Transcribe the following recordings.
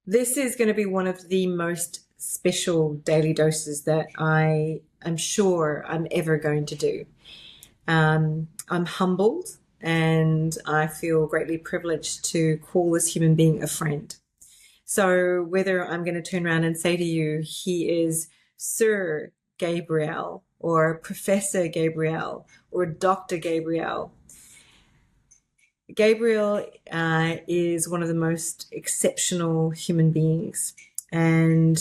This is going to be one of the most special daily doses that I am sure I'm ever going to do. I'm humbled and I feel greatly privileged to call this human being a friend. So, whether I'm going to turn around and say to you, he is Sir Gabrielle, or Professor Gabrielle, or Dr. Gabrielle, Gabriel is one of the most exceptional human beings. And,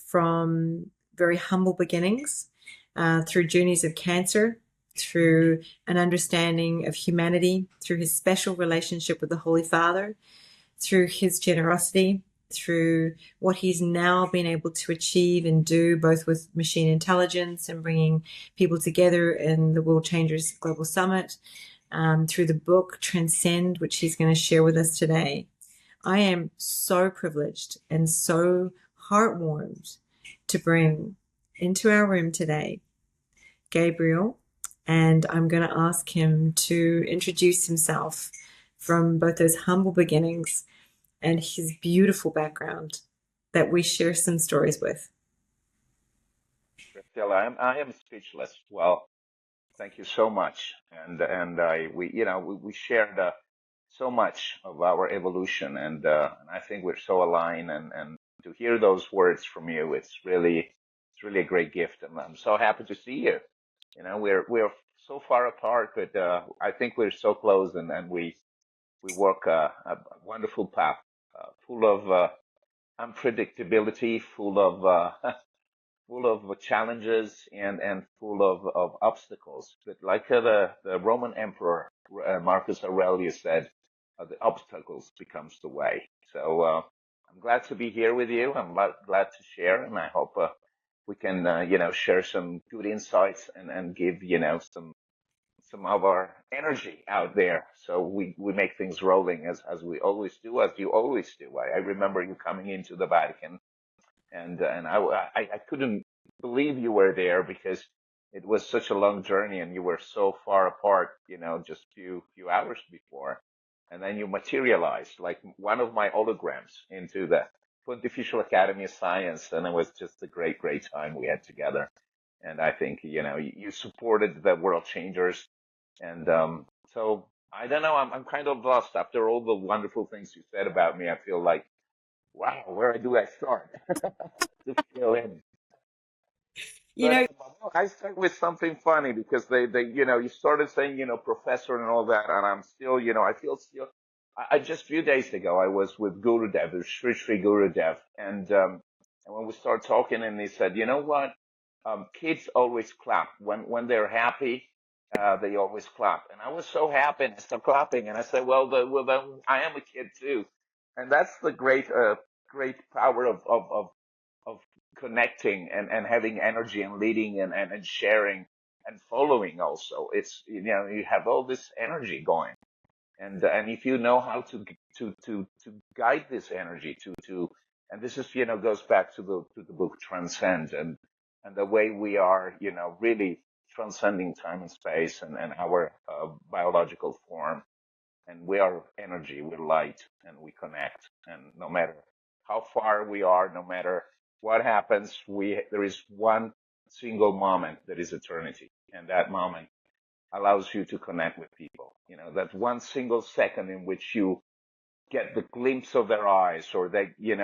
from very humble beginnings, through journeys of cancer, through an understanding of humanity, through his special relationship with the Holy Father, through his generosity, through what he's now been able to achieve and do, both with machine intelligence and bringing people together in the World Changers Global Summit, through the book Transcend, which he's going to share with us today. I am so privileged and so heartwarmed to bring into our room today Gabriel, and I'm going to ask him to introduce himself from both those humble beginnings and his beautiful background that we share some stories with. Stella, I am speechless. Well, thank you so much. And we shared so much of our evolution, and I think we're so aligned. And to hear those words from you, it's really a great gift. And I'm so happy to see you. We're so far apart, but I think we're so close, and we walk a wonderful path, full of unpredictability, full of challenges and full of obstacles. But like the Roman Emperor Marcus Aurelius said, the obstacles becomes the way. So I'm glad to be here with you. I'm glad to share, and I hope we can share some good insights and give some of our energy out there, so we make things rolling as we always do, as you always do. I remember you coming into the Vatican, and I couldn't believe you were there because it was such a long journey and you were so far apart, just few hours before, and then you materialized like one of my holograms into the Pontifical Academy of Science, and it was just a great time we had together. And I think you supported the World Changers, and so I don't know, I'm kind of lost after all the wonderful things you said about me. I feel like, wow, where do I start to fill in? You But know, I start with something funny because you started saying, professor and all that, and I'm still, I feel still. I just a few days ago, I was with Gurudev, the Sri Gurudev, and when we started talking, and he said, you know what, kids always clap when they're happy. They always clap, and I was so happy, and I started clapping, and I said, then I am a kid too, and that's the great power of connecting and having energy and leading and sharing and following also. It's, you have all this energy going. And if you know how to guide this energy and this is, goes back to the book Transcend, and the way we are, really transcending time and space and our biological form, and we are energy, we're light, and we connect. And no matter how far we are, no matter what happens, there is one single moment that is eternity, and that moment allows you to connect with people. That one single second in which you get the glimpse of their eyes, or they you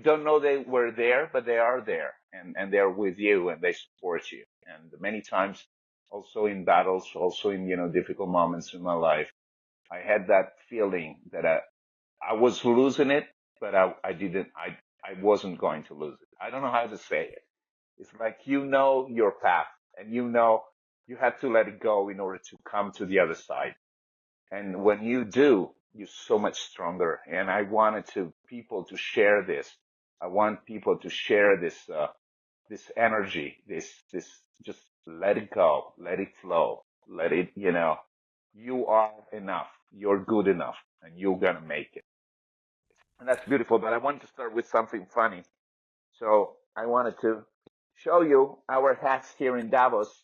don't know they were there, but they are there, and they're with you, and they support you. And many times, also in battles, also in difficult moments in my life, I had that feeling that I was losing it, but I didn't. I wasn't going to lose it. I don't know how to say it. It's like your path, and you have to let it go in order to come to the other side. And when you do, you're so much stronger. And I wanted to people to share this. I want people to share this energy, this just let it go, let it flow, let it, you are enough, you're good enough, and you're gonna make it. And that's beautiful. But I wanted to start with something funny. So I wanted to show you our hats here in Davos.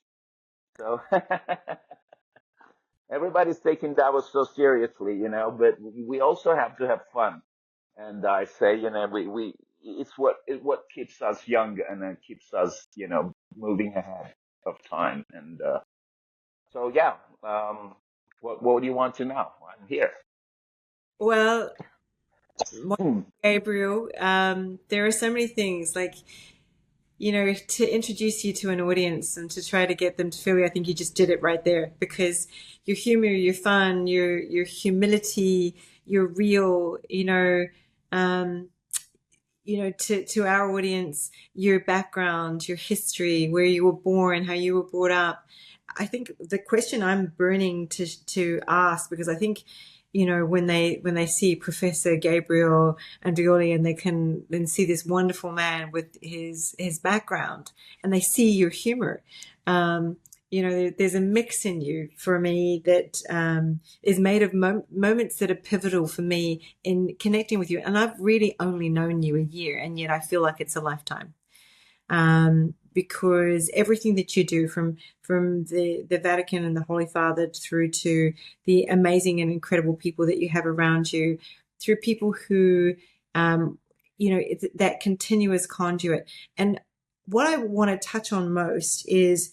So Everybody's taking Davos so seriously, but we also have to have fun. And I say, it's what keeps us young and then keeps us, moving ahead of time. And so, yeah, what do you want to know? I'm here. Well, Hmm. Gabriel, there are so many things like, to introduce you to an audience and to try to get them to feel you. I think you just did it right there because your humor, your fun, your humility, your real, um, to our audience, your background, your history, where you were born, how you were brought up. I think the question I'm burning to ask, because I think, when they see Professor Gabriele Andreoli and they can then see this wonderful man with his background and they see your humor, um, there's a mix in you for me that is made of moments that are pivotal for me in connecting with you. And I've really only known you a year, and yet I feel like it's a lifetime. Because everything that you do, from the Vatican and the Holy Father through to the amazing and incredible people that you have around you, through people who, it's that continuous conduit. And what I want to touch on most is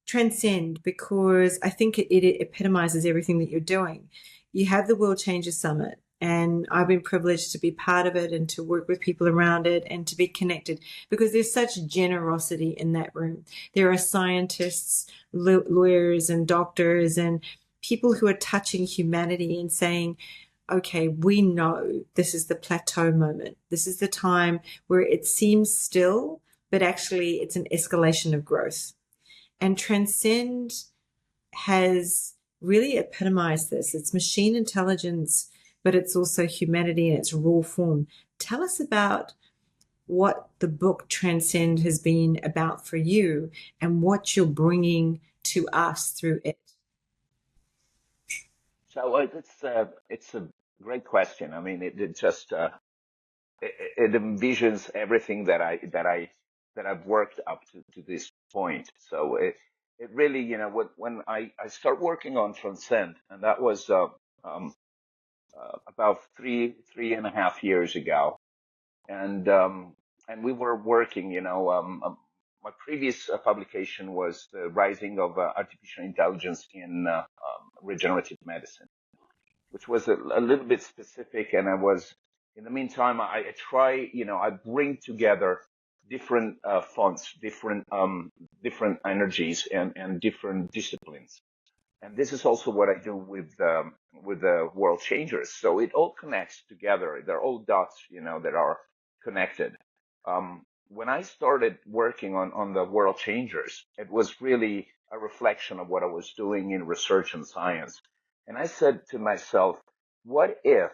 transcend, because I think it epitomizes everything that you're doing. You have the World Changers Summit, and I've been privileged to be part of it and to work with people around it and to be connected because there's such generosity in that room. There are scientists, lawyers, and doctors, and people who are touching humanity and saying, okay, we know this is the plateau moment. This is the time where it seems still, but actually it's an escalation of growth. And Transcend has really epitomized this. It's machine intelligence, but it's also humanity in its raw form. Tell us about what the book Transcend has been about for you and what you're bringing to us through it. So it's a great question. I mean, it just it envisions everything that I've worked up to this point. So it really, when I start working on Transcend, and that was um, about three and a half years ago, and we were working, my previous publication was the rising of artificial intelligence in regenerative medicine, which was a little bit specific. And I was, in the meantime, I try, I bring together different fonts, different energies and different disciplines. And this is also what I do with the world changers. So it all connects together. They're all dots, that are connected. When I started working on the world changers, it was really a reflection of what I was doing in research and science. And I said to myself, what if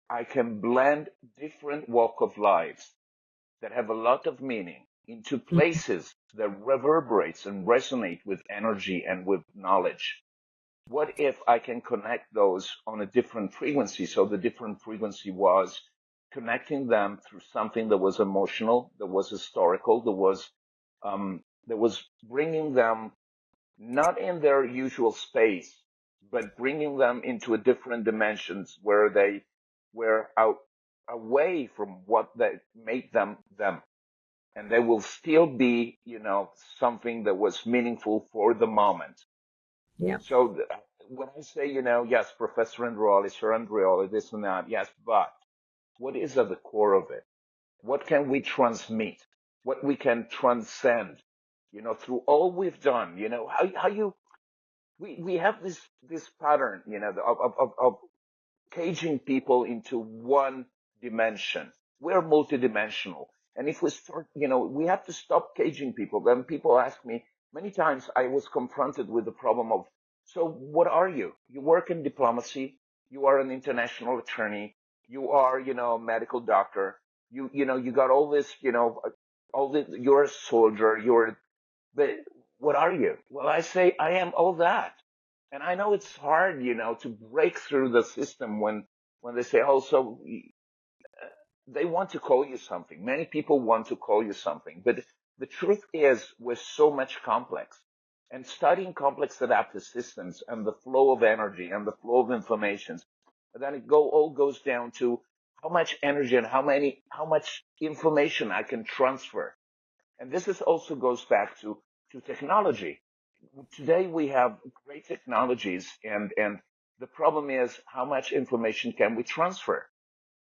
I can blend different walk of lives that have a lot of meaning into places that reverberates and resonate with energy and with knowledge? What if I can connect those on a different frequency? So the different frequency was connecting them through something that was emotional, that was historical, that was bringing them not in their usual space, but bringing them into a different dimensions where they were out away from what that made them them. And they will still be, something that was meaningful for the moment. Yeah. So when I say, yes, Professor Andreoli, Sir Andreoli, this and that, yes, but what is at the core of it? What can we transmit? What we can transcend, through all we've done, how we have this pattern, of caging people into one dimension. We're multidimensional. And if we start, we have to stop caging people. Then people ask me, many times I was confronted with the problem of, so what are you? You work in diplomacy. You are an international attorney. You are, a medical doctor. You got all this, you're a soldier. But what are you? Well, I say I am all that. And I know it's hard, to break through the system when they say, oh, so they want to call you something. Many people want to call you something, but the truth is we're so much complex. And studying complex adaptive systems and the flow of energy and the flow of information, then all goes down to how much energy and how much information I can transfer. And this is also goes back to technology. Today we have great technologies, and the problem is how much information can we transfer?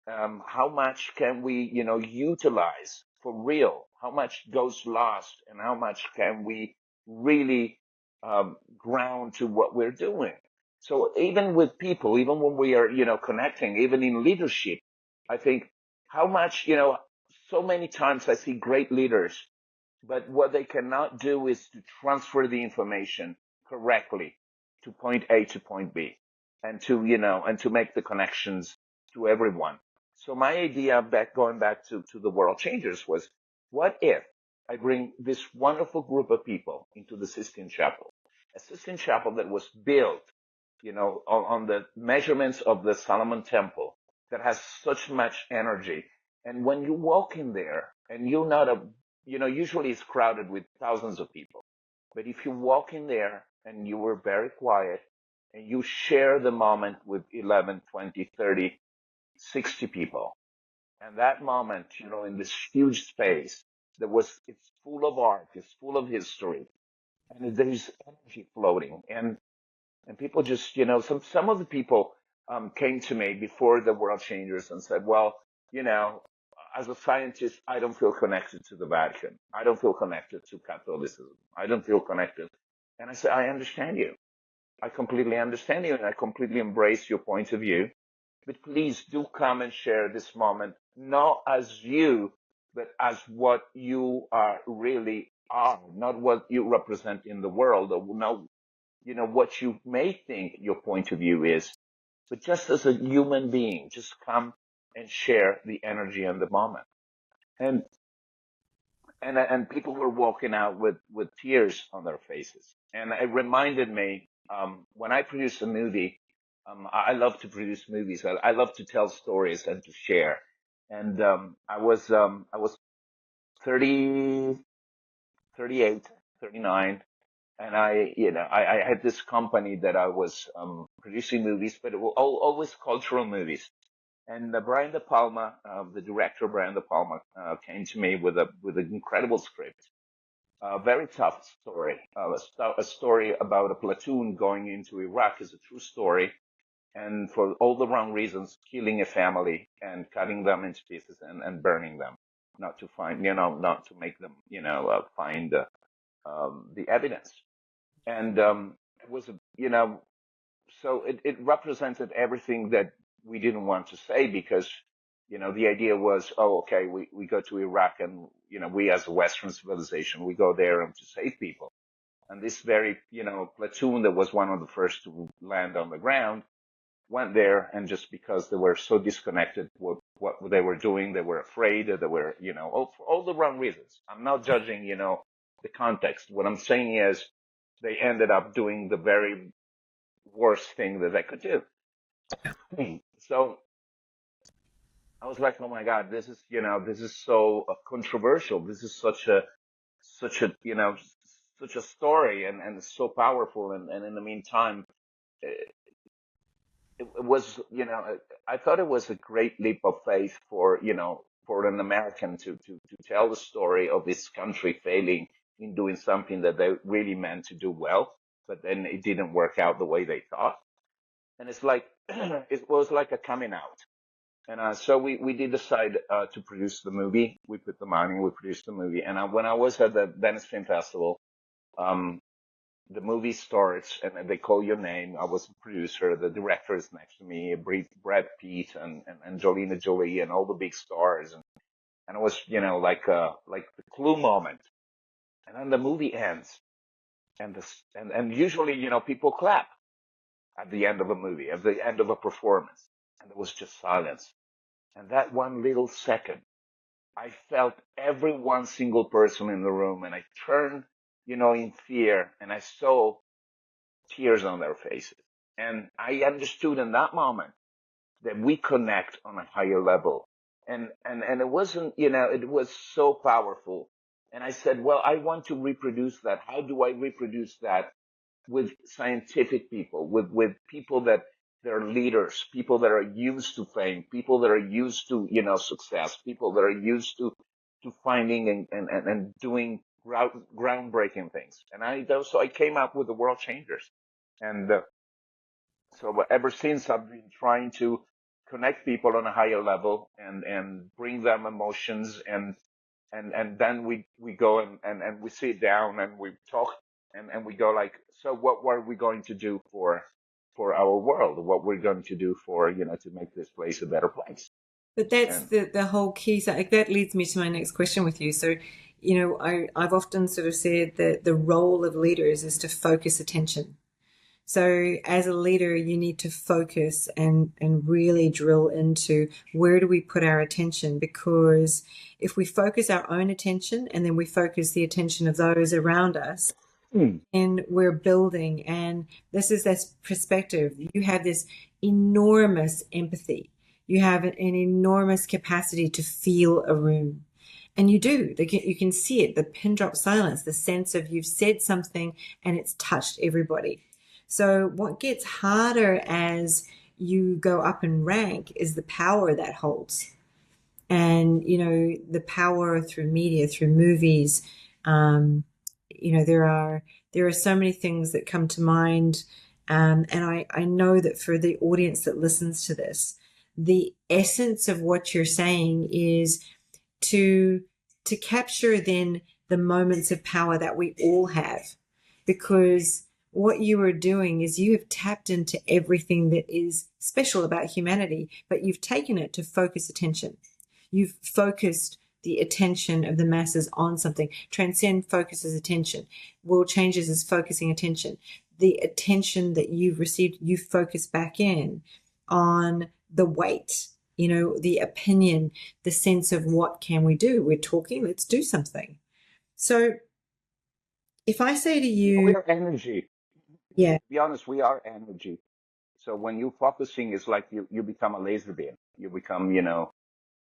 How much can we, utilize for real? How much goes lost, and how much can we really ground to what we're doing? So even with people, even when we are, connecting, even in leadership, I think how much, so many times I see great leaders, but what they cannot do is to transfer the information correctly to point A to point B, and to make the connections to everyone. So my idea going back to the World Changers was, what if I bring this wonderful group of people into the Sistine Chapel, a Sistine Chapel that was built, on the measurements of the Solomon Temple, that has such much energy. And when you walk in there and you're not usually it's crowded with thousands of people. But if you walk in there and you were very quiet and you share the moment with 11, 20, 30, 60 people, and that moment, in this huge space it's full of art, it's full of history, and there's energy floating, and people just, some of the people came to me before the World Changers and said, well, you know, as a scientist, I don't feel connected to the Vatican. I don't feel connected to Catholicism. I don't feel connected. And I said, I understand you. I completely understand you, and I completely embrace your point of view. But please do come and share this moment, not as you, but as what you are really are, not what you represent in the world, or not, what you may think your point of view is, but just as a human being, just come and share the energy and the moment. And and people were walking out with tears on their faces. And it reminded me, when I produce a movie, I love to produce movies. I love to tell stories and to share. And I was 30, 38, 39, and I had this company that I was producing movies, but it was always cultural movies. And Brian De Palma, the director Brian De Palma, came to me with an incredible script, a very tough story, a story about a platoon going into Iraq. Is a true story, and for all the wrong reasons, killing a family and cutting them into pieces and burning them, not to find, not to make them, find the evidence. And it was, so it represented everything that we didn't want to say, because, the idea was, oh, okay, we go to Iraq, and, we as a Western civilization, we go there and to save people. And this very, platoon that was one of the first to land on the ground went there, and just because they were so disconnected with what they were doing, they were afraid, they were, for all the wrong reasons. I'm not judging, the context. What I'm saying is they ended up doing the very worst thing that they could do. So I was like, oh my God, this is so controversial. This is such a, such a story, and it's so powerful. And in the meantime, it was, I thought it was a great leap of faith for, for an American to tell the story of this country failing in doing something that they really meant to do well, but then it didn't work out the way they thought. And it's like, it was like a coming out. And so we did decide to produce the movie. We put the money, we produced the movie. And when I was at the Venice Film Festival, um, the movie starts and they call your name. I was a producer. The director is next to me, Brad Pitt and Angelina Jolie and all the big stars. And it was, like the clue moment. And then the movie ends, and usually, people clap at the end of a movie, at the end of a performance. And there was just silence. And that one little second, I felt every one single person in the room, and I turned, in fear, and I saw tears on their faces. And I understood in that moment that we connect on a higher level. And it wasn't, it was so powerful And I said, well, I want to reproduce that. How do I reproduce that with scientific people, with people that they're leaders, people that are used to fame, people that are used to, success, people that are used to finding and doing groundbreaking things. And so I came up with the world changers. And so ever since I've been trying to connect people on a higher level and bring them emotions and then we go and we sit down and we talk and we go like, so what were we going to do for our world? What we're going to do for, to make this place a better place? But that's And the whole key. So like, that leads me to my next question with you. So, I've often sort of said that the role of leaders is to focus attention. So as a leader, you need to focus and really drill into where do we put our attention? Because if we focus our own attention and then we focus the attention of those around us, and we're building, and this is this perspective. You have this enormous empathy. You have an enormous capacity to feel a room. And you do. You can see it, the pin drop silence, the sense of you've said something and it's touched everybody. So what gets harder as you go up in rank is the power that holds. And, the power through media, through movies. There are so many things that come to mind. And I know that for the audience that listens to this, the essence of what you're saying is to capture then the moments of power that we all have, because what you are doing is you have tapped into everything that is special about humanity, but you've taken it to focus attention. You've focused the attention of the masses on something. Transcend focuses attention. World changes is focusing attention. The attention that you've received, you focus back in on the weight, the opinion, the sense of what can we do? We're talking, let's do something. So if I say to we you, are energy. yeah, To be honest, we are energy. So when you focusing, it's like you become a laser beam. You become,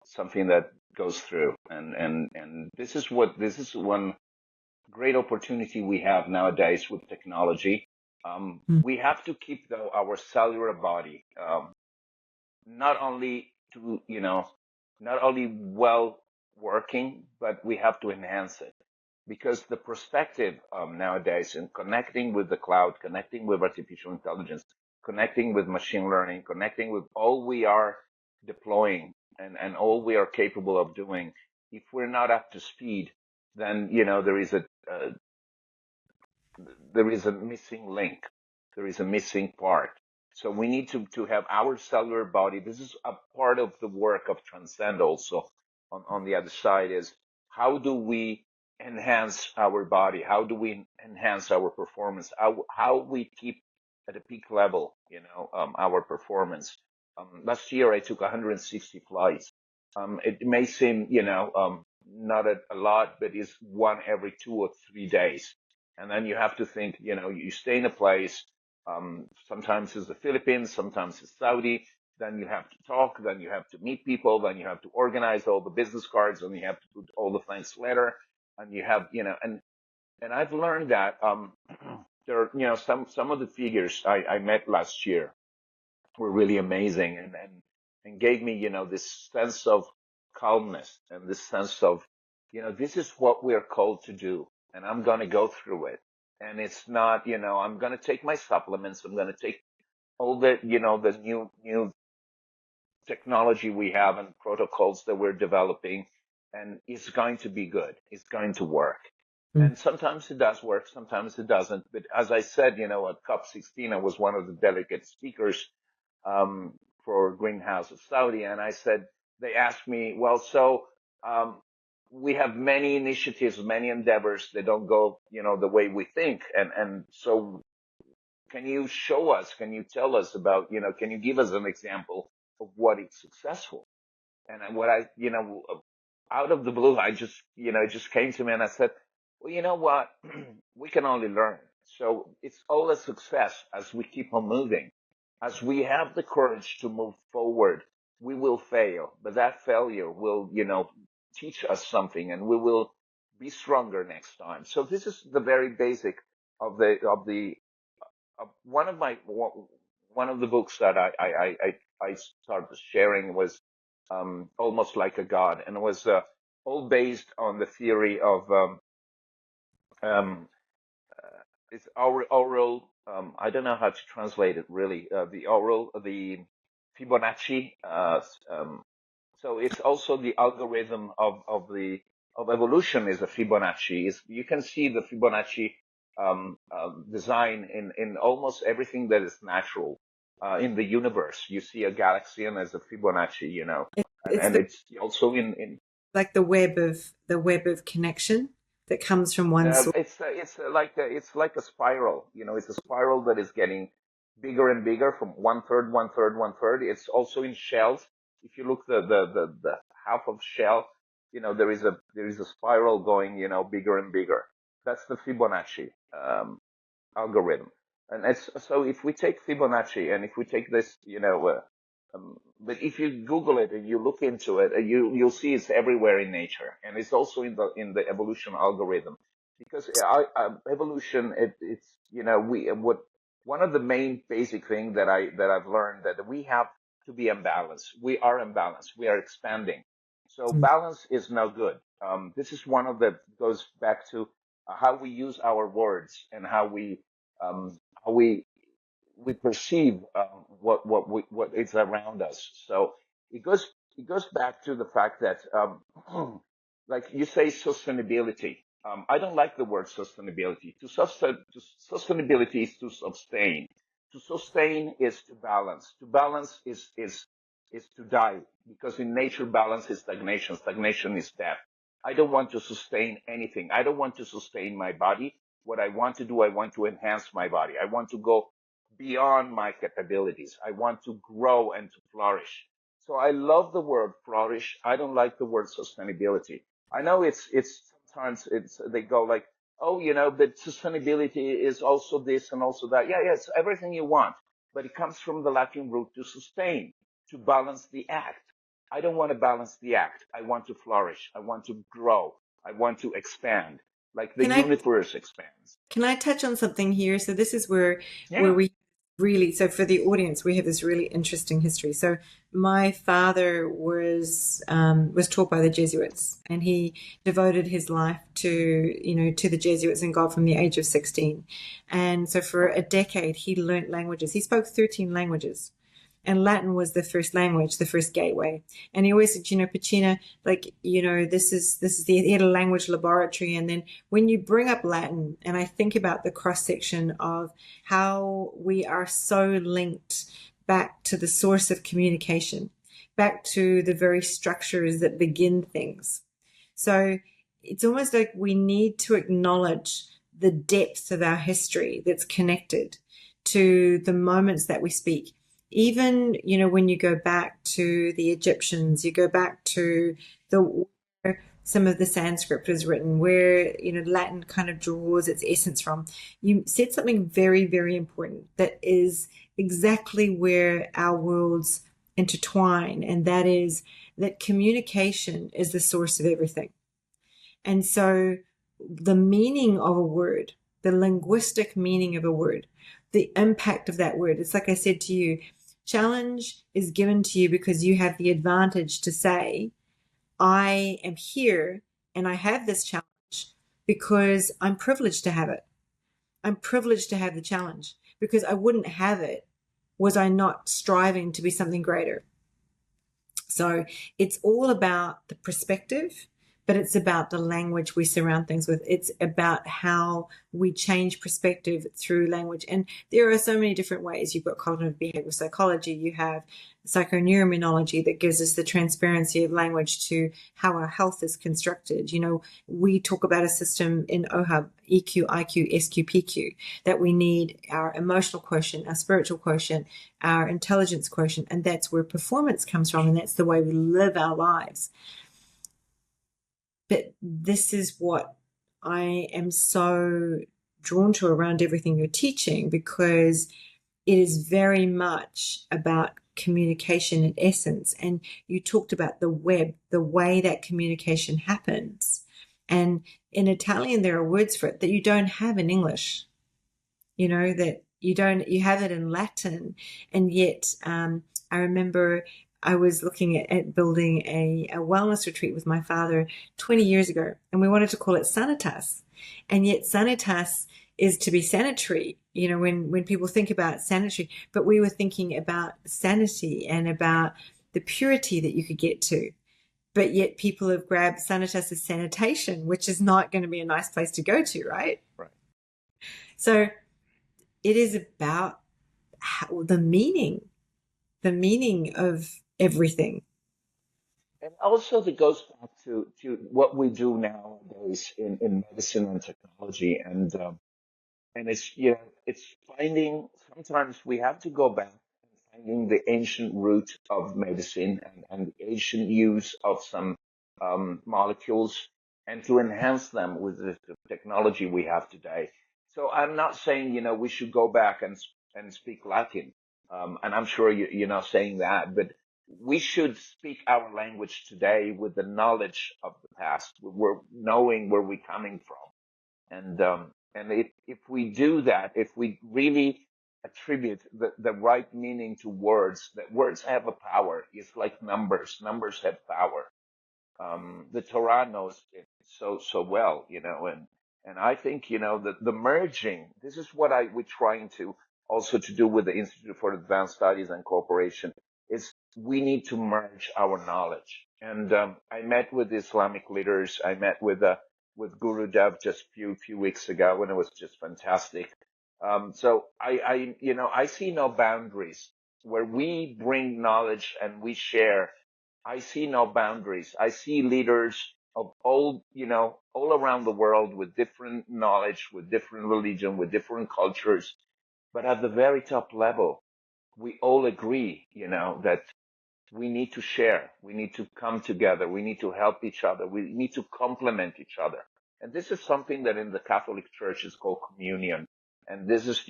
something that goes through. And this is one great opportunity we have nowadays with technology. We have to keep though our cellular body, not only to, not only well working, but we have to enhance it because the perspective nowadays in connecting with the cloud, connecting with artificial intelligence, connecting with machine learning, connecting with all we are deploying and all we are capable of doing, if we're not up to speed, then there is a missing link. There is a missing part. So we need to have our cellular body. This is a part of the work of Transcend also on the other side is how do we enhance our body? How do we enhance our performance? How we keep at a peak level, our performance. Last year I took 160 flights. It may seem, not a lot, but it's one every 2 or 3 days. And then you have to think, you stay in a place. Sometimes it's the Philippines, sometimes it's Saudi. Then you have to talk. Then you have to meet people. Then you have to organize all the business cards. And you have to put all the thanks letter. And you have, and I've learned that there are, some of the figures I met last year were really amazing and gave me, this sense of calmness and this sense of, this is what we're called to do. And I'm going to go through it. And it's not, I'm going to take my supplements. I'm going to take all the, the new technology we have and protocols that we're developing. And it's going to be good. It's going to work. mm, And sometimes it does work. Sometimes it doesn't. But as I said, at COP16, I was one of the delegate speakers um, for Greenhouse of Saudi. And I said, they asked me, well, so um, we have many initiatives, many endeavors that don't go, the way we think. And so can you show us, can you tell us about, can you give us an example of what is successful? And what out of the blue, it just came to me and I said, well, you know what? We can only learn. So it's all a success as we keep on moving. As we have the courage to move forward, we will fail, but that failure will, teach us something and we will be stronger next time. So this is the very basic of the one of my one of the books that I started sharing was almost like a god, and it was all based on the theory of um, it's oral. I don't know how to translate it really. The oral, the Fibonacci. So it's also the algorithm of evolution is a Fibonacci. Is you can see the Fibonacci design in almost everything that is natural in the universe. You see a galaxy and as a Fibonacci, It's and it's also in like the web of connection that comes from one source. it's like a spiral. It's a spiral that is getting bigger and bigger from one third, one third, one third. It's also in shells. If you look the half of shell, there is a spiral going, bigger and bigger. That's the Fibonacci algorithm. And it's so if we take Fibonacci and if we take this, but if you Google it and you look into it, you'll see it's everywhere in nature, and it's also in the evolution algorithm, because evolution it's we what one of the main basic thing that I've learned that we have to be imbalanced. We are imbalanced. We are expanding, so balance is no good. This is one of the goes back to how we use our words and how we perceive what is around us. So it goes back to the fact that like you say sustainability. I don't like the word sustainability. Sustainability is to sustain. To sustain is to balance. To balance is to die, because in nature balance is stagnation. Stagnation is death. I don't want to sustain anything. I don't want to sustain my body. What I want to do, I want to enhance my body. I want to go beyond my capabilities. I want to grow and to flourish. So I love the word flourish. I don't like the word sustainability. I know it's sometimes they go like, oh, but sustainability is also this and also that. Yeah, it's everything you want, but it comes from the Latin root to sustain, to balance the act. I don't want to balance the act. I want to flourish. I want to grow. I want to expand, like the Can I universe expands. Can I touch on something here? So this is where Yeah. we really, so for the audience, we have this really interesting history. So my father was taught by the Jesuits, and he devoted his life to the Jesuits and God from the age of 16. And so for a decade he learnt languages. He spoke 13 languages. And Latin was the first language, the first gateway. And he always said, Pacina, he had a language laboratory. And then when you bring up Latin, and I think about the cross section of how we are so linked back to the source of communication, back to the very structures that begin things. So it's almost like we need to acknowledge the depth of our history that's connected to the moments that we speak. Even, when you go back to the Egyptians, you go back to where some of the Sanskrit was written, where, Latin kind of draws its essence from. You said something very, very important that is exactly where our worlds intertwine, and that is that communication is the source of everything. And so the meaning of a word, the linguistic meaning of a word, the impact of that word, it's like I said to you, challenge is given to you because you have the advantage to say, I am here and I have this challenge because I'm privileged to have it. I'm privileged to have the challenge because I wouldn't have it was I not striving to be something greater. So it's all about the perspective, but it's about the language we surround things with. It's about how we change perspective through language. And there are so many different ways. You've got cognitive behavioral psychology. You have psychoneuroimmunology that gives us the transparency of language to how our health is constructed. We talk about a system in OHUB, EQ, IQ, SQ, PQ, that we need our emotional quotient, our spiritual quotient, our intelligence quotient, and that's where performance comes from, and that's the way we live our lives. But this is what I am so drawn to around everything you're teaching, because it is very much about communication in essence. And you talked about the web, the way that communication happens. And in Italian, there are words for it that you don't have in English, that you have it in Latin. And yet, I remember I was looking at building a wellness retreat with my father 20 years ago, and we wanted to call it Sanitas. And yet, Sanitas is to be sanitary, when people think about sanitary, but we were thinking about sanity and about the purity that you could get to. But yet, people have grabbed Sanitas as sanitation, which is not going to be a nice place to go to, right? Right. So, it is about the meaning of everything. And also that goes back to what we do nowadays in medicine and technology. And it's, it's finding, sometimes we have to go back and finding the ancient root of medicine and the ancient use of some molecules and to enhance them with the technology we have today. So I'm not saying, we should go back and speak Latin. And I'm sure you're not saying that, but we should speak our language today with the knowledge of the past. We're knowing where we're coming from. And if we do that, if we really attribute the right meaning to words, that words have a power. It's like numbers. Numbers have power. The Torah knows it so well, and I think, the merging, this is what we're trying to also to do with the Institute for Advanced Studies and Cooperation, is we need to merge our knowledge. And I met with Islamic leaders. I met with Guru Dev just few weeks ago, and it was just fantastic. So I see no boundaries where we bring knowledge and we share. I see no boundaries. I see leaders of all around the world with different knowledge, with different religion, with different cultures. But at the very top level, we all agree, that we need to share. We need to come together. We need to help each other. We need to complement each other. And this is something that in the Catholic Church is called communion. And this is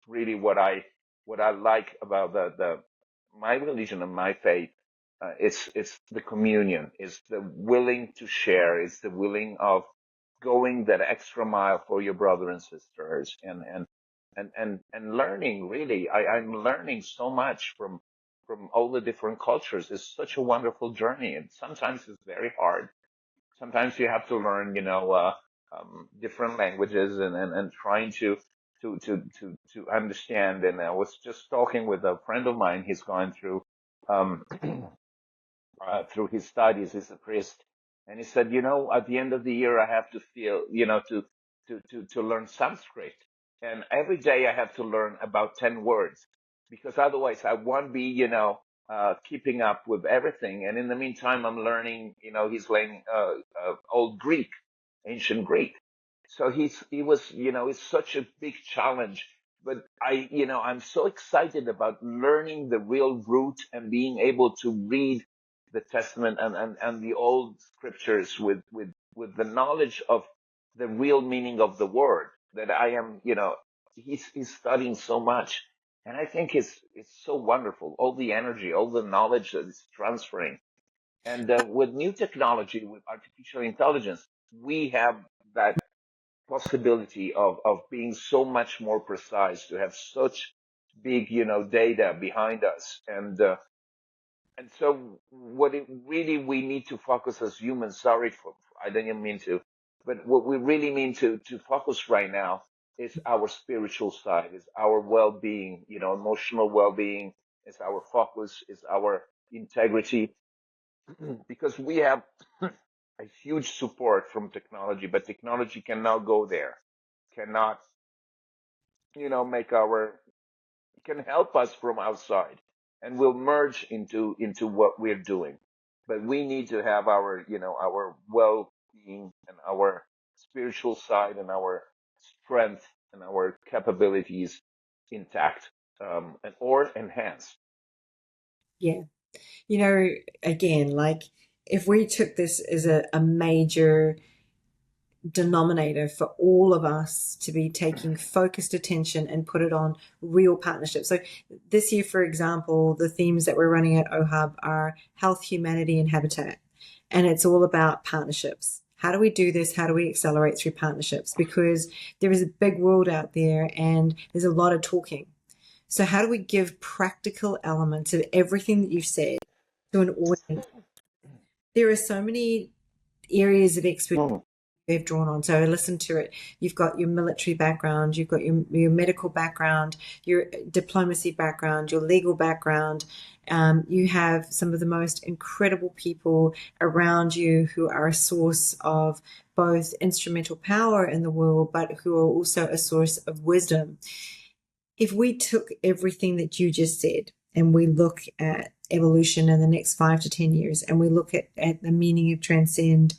really what I like about my religion and my faith. It's the communion. It's the willing to share. It's the willing of going that extra mile for your brother and sisters and learning. Really, I'm learning so much from all the different cultures. It's such a wonderful journey, and sometimes it's very hard. Sometimes you have to learn, different languages and trying to understand. And I was just talking with a friend of mine. He's gone um, through his studies. He's a priest, and he said, at the end of the year, I have to feel, to learn Sanskrit, and every day I have to learn about 10 words because otherwise I won't be, keeping up with everything. And in the meantime, I'm learning, he's learning old Greek, ancient Greek. So he was, it's such a big challenge. But I'm so excited about learning the real root and being able to read the Testament and the old scriptures with the knowledge of the real meaning of the word that I am, he's studying so much. And I think it's so wonderful. All the energy, all the knowledge that is transferring. And with new technology, with artificial intelligence, we have that possibility of being so much more precise, to have such big, data behind us. And so what it really we need to focus as humans, sorry for, I didn't mean to, but what we really mean to focus right now is our spiritual side, is our well-being, emotional well-being, is our focus, is our integrity, because we have a huge support from technology, but technology cannot go there, cannot, make our can help us from outside and will merge into what we're doing. But we need to have our well-being and our spiritual side and our strength and our capabilities intact, and or enhanced. Yeah. Again, like if we took this as a major denominator for all of us to be taking focused attention and put it on real partnerships. So this year, for example, the themes that we're running at OHUB are health, humanity, and habitat. And it's all about partnerships. How do we do this? How do we accelerate through partnerships? Because there is a big world out there and there's a lot of talking. So how do we give practical elements of everything that you've said to an audience? There are so many areas of expertise Mm. they've drawn on. So I listened to it. You've got your military background, you've got your medical background, your diplomacy background, your legal background. You have some of the most incredible people around you who are a source of both instrumental power in the world, but who are also a source of wisdom. If we took everything that you just said and we look at evolution in the next 5 to 10 years and we look at the meaning of transcend,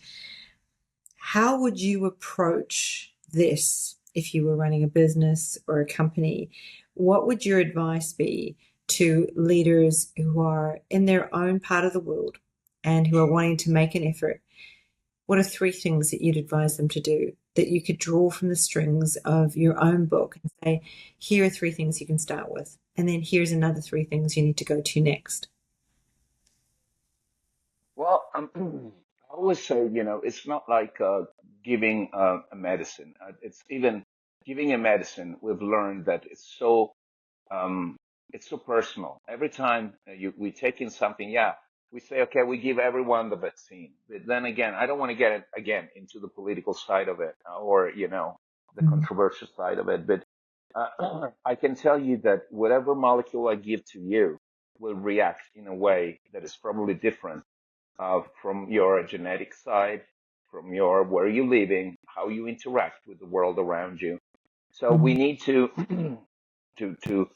how would you approach this if you were running a business or a company? What would your advice be to leaders who are in their own part of the world and who are wanting to make an effort? What are 3 things that you'd advise them to do that you could draw from the strings of your own book and say, here are 3 things you can start with, and then here's another 3 things you need to go to next? Well, I always say, it's not like giving a medicine. It's even giving a medicine. We've learned that um, it's so personal. Every time we take in something, yeah, we say, okay, we give everyone the vaccine. But then again, I don't want to get it again into the political side of it or, the Mm, controversial side of it. But I can tell you that whatever molecule I give to you will react in a way that is probably different from your genetic side, from your where you're living, how you interact with the world around you. So we mm, need to to to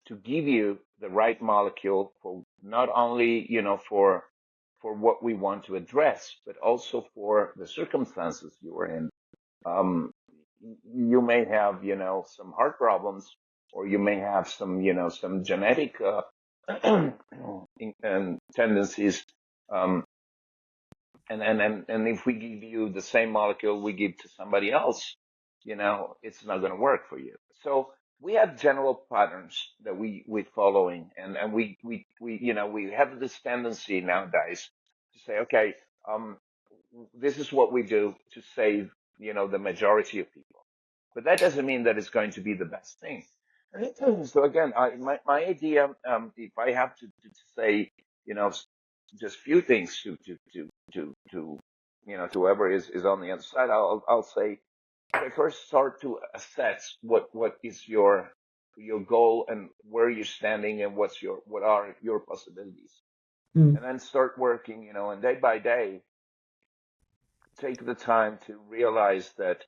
to give you the right molecule for not only for what we want to address, but also for the circumstances you are in. Um, you may have some heart problems, or you may have some genetic tendencies. Um, and if we give you the same molecule we give to somebody else, it's not going to work for you. So we have general patterns that we're following, and we have this tendency nowadays to say, okay, um, this is what we do to save, the majority of people. But that doesn't mean that it's going to be the best thing. So again, my idea, if I have to say, you know, just few things to whoever is on the other side, I'll say, okay, first start to assess what is your goal and where you're standing and what are your possibilities, mm, and then start working, and day by day, take the time to realize that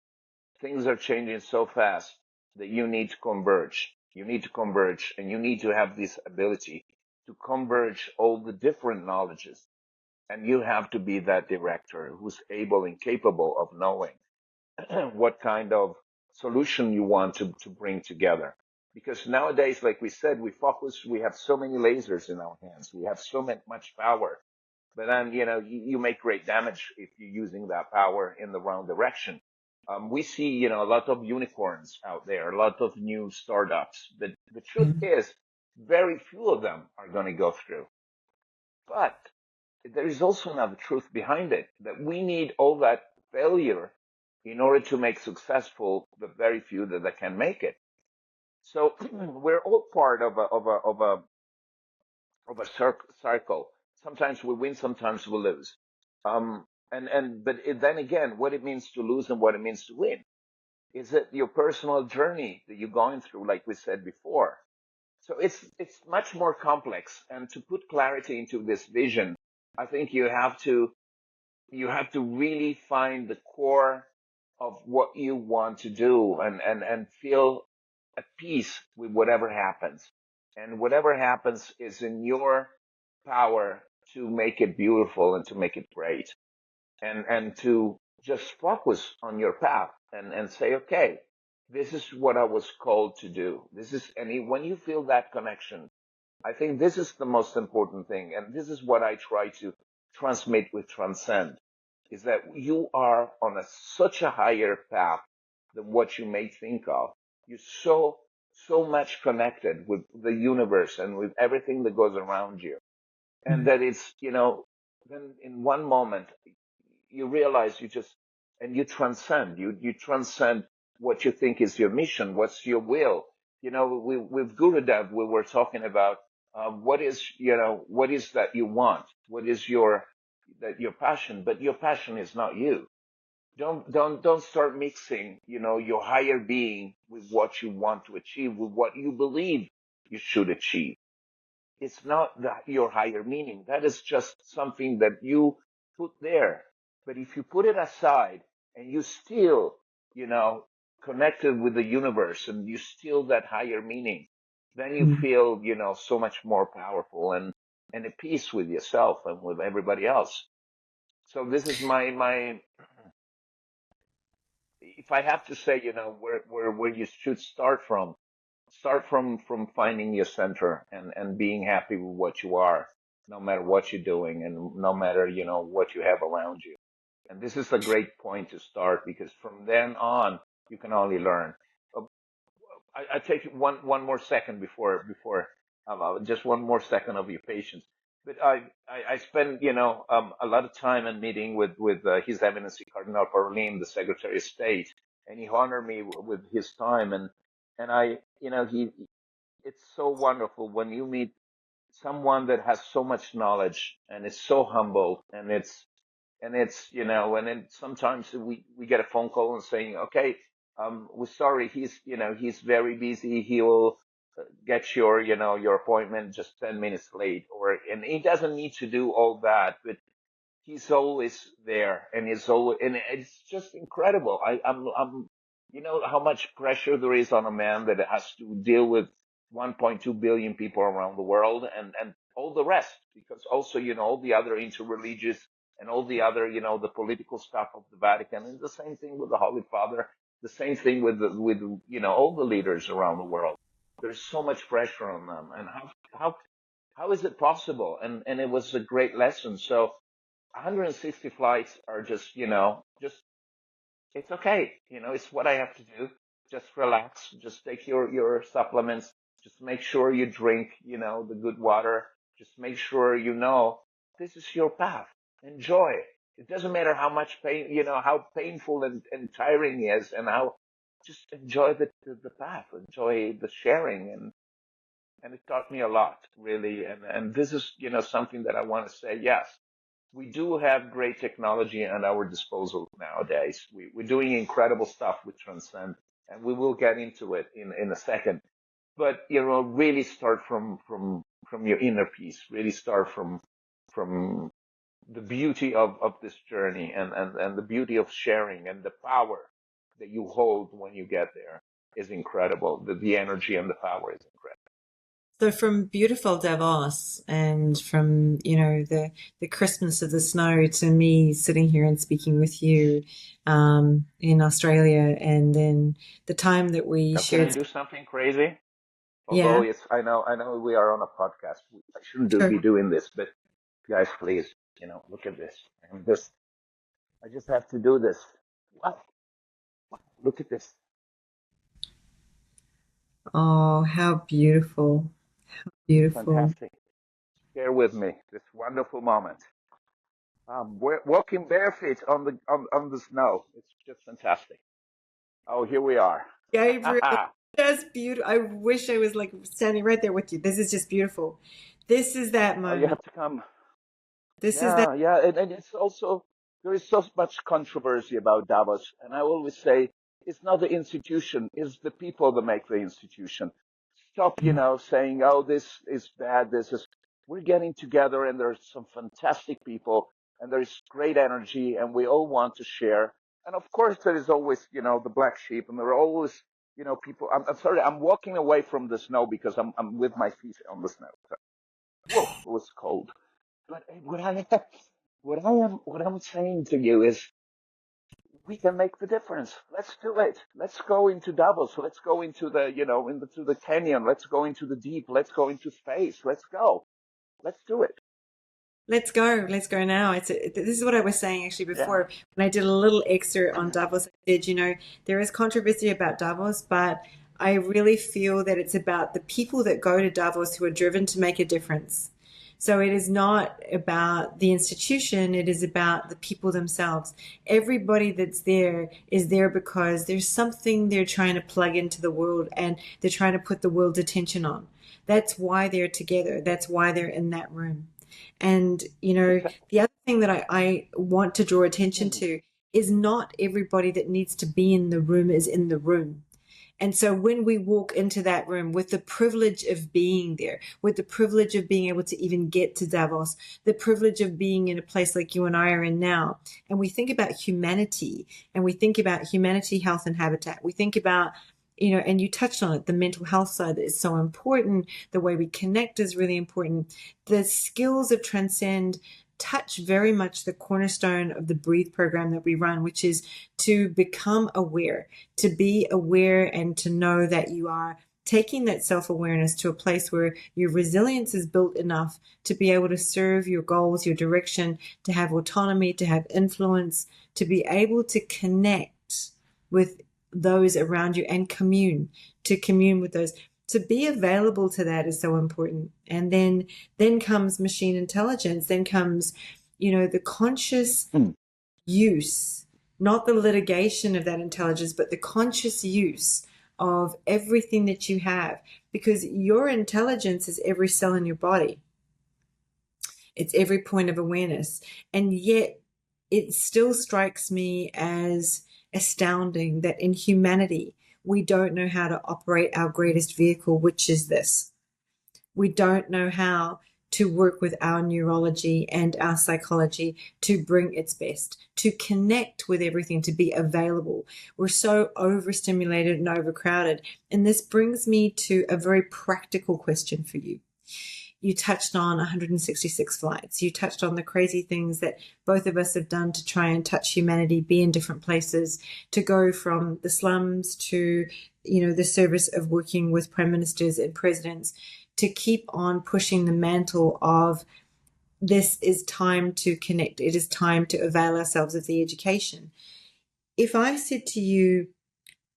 things are changing so fast that you need to converge. You need to converge, and you need to have this ability to converge all the different knowledges. And you have to be that director who's able and capable of knowing what kind of solution you want to bring together. Because nowadays, like we said, we have so many lasers in our hands. We have so much power. But then, you make great damage if you're using that power in the wrong direction. We see, a lot of unicorns out there, a lot of new startups. But the truth mm, is, very few of them are going to go through. But there is also another truth behind it, that we need all that failure in order to make successful the very few that can make it. So we're all part of a circle. Sometimes we win, sometimes we lose. Then again, what it means to lose and what it means to win is it your personal journey that you're going through, like we said before. So it's much more complex. And to put clarity into this vision, I think you have to really find the core of what you want to do, and feel at peace with whatever happens. And whatever happens is in your power to make it beautiful and to make it great, and to just focus on your path, and say, okay, this is what I was called to do. When you feel that connection, I think this is the most important thing, and this is what I try to transmit with Transcend, is that you are on such a higher path than what you may think of. You're so much connected with the universe and with everything that goes around you, and mm, that then in one moment you realize you just and you transcend. You transcend what you think is your mission, what's your will. With Gurudev, we were talking about what is that you want, what is your passion, but your passion is not you. Don't start mixing, your higher being with what you want to achieve, with what you believe you should achieve. It's not your higher meaning. That is just something that you put there. But if you put it aside and you still, you know, connected with the universe and you still that higher meaning, then you Mm. feel, so much more powerful and at peace with yourself and with everybody else. So this is my, if I have to say, where you should start from finding your center and being happy with what you are, no matter what you're doing and no matter, what you have around you. And this is a great point to start because from then on, you can only learn. Uh, I take one more second before just one more second of your patience. But I spend a lot of time in meeting with His Eminency Cardinal Parolin, the Secretary of State, and he honored me with his time and I he it's so wonderful when you meet someone that has so much knowledge and is so humble and then sometimes we get a phone call and saying, okay, we're sorry, he's very busy. He will get your appointment just 10 minutes late, and he doesn't need to do all that, but he's always there and and it's just incredible. I'm how much pressure there is on a man that has to deal with 1.2 billion people around the world and all the rest, because also, all the other interreligious and all the other, the political stuff of the Vatican, and the same thing with the Holy Father, the same thing with, all the leaders around the world. There's so much pressure on them. And how is it possible? And it was a great lesson. So, 160 flights are just it's okay. It's what I have to do. Just relax. Just take your supplements. Just make sure you drink, the good water. Just make sure this is your path. Enjoy it. It doesn't matter how much pain, how painful and tiring it is, and how just enjoy the path. Enjoy the sharing, and it taught me a lot, really. And this is, something that I want to say. Yes, we do have great technology at our disposal nowadays. We're doing incredible stuff with Transcend, and we will get into it in a second. But really start from your inner peace. Really start from the beauty of this journey and the beauty of sharing and the power that you hold when you get there is incredible. The energy and the power is incredible. So from beautiful Davos and from, the crispness of the snow to me sitting here and speaking with you in Australia, and then the time that we Now, can I shared. do something crazy? Although Yeah, I know we are on a podcast. I shouldn't be sure. doing this, but guys, please, look at this. I just have to do this. Wow, look at this. Oh, how beautiful. It's Beautiful. fantastic. Share with me this wonderful moment. We're walking barefoot on the snow. It's just fantastic. Oh, here we are. Gabriel, just beautiful. I wish I was like standing right there with you. This is just beautiful. This is that Oh, you moment. have to come. This is that. Yeah, yeah, and it's also there is so much controversy about Davos, and I always say it's not the institution, it's the people that make the institution. Stop, saying, "Oh, this is bad. This is." We're getting together, and there's some fantastic people, and there's great energy, and we all want to share. And of course, there is always, the black sheep, and there are always, people. I'm sorry, I'm walking away from the snow because I'm with my feet on the snow. So, whoa, it was cold. But what I'm saying to you is we can make the difference. Let's do it. Let's go into Davos. Let's go into into the canyon. Let's go into the deep. Let's go into space. Let's go. Let's do it. Let's go. Let's go now. This is what I was saying actually Yeah. before when I did a little excerpt on Davos. I said, there is controversy about Davos, but I really feel that it's about the people that go to Davos who are driven to make a difference. So it is not about the institution, it is about the people themselves. Everybody that's there is there because there's something they're trying to plug into the world and they're trying to put the world's attention on. That's why they're together. That's why they're in that room. And, Exactly. the other thing that I want to draw attention Mhm. to is not everybody that needs to be in the room is in the room. And so when we walk into that room with the privilege of being there, with the privilege of being able to even get to Davos, the privilege of being in a place like you and I are in now, and we think about humanity and we think about humanity, health, and habitat, we think about, and you touched on it, the mental health side is so important. The way we connect is really important. The skills of transcend touch very much the cornerstone of the Breathe program that we run, which is to become aware, to be aware and to know that you are taking that self-awareness to a place where your resilience is built enough to be able to serve your goals, your direction, to have autonomy, to have influence, to be able to connect with those around you and commune with those. To be available to that is so important. And then comes machine intelligence, then comes, the conscious Mm. use, not the litigation of that intelligence, but the conscious use of everything that you have, because your intelligence is every cell in your body. It's every point of awareness. And yet it still strikes me as astounding that in humanity, we don't know how to operate our greatest vehicle, which is this. We don't know how to work with our neurology and our psychology to bring its best, to connect with everything, to be available. We're so overstimulated and overcrowded. And this brings me to a very practical question for you. You touched on 166 flights. You touched on the crazy things that both of us have done to try and touch humanity, be in different places, to go from the slums to, the service of working with prime ministers and presidents, to keep on pushing the mantle of this is time to connect. It is time to avail ourselves of the education. If I said to you,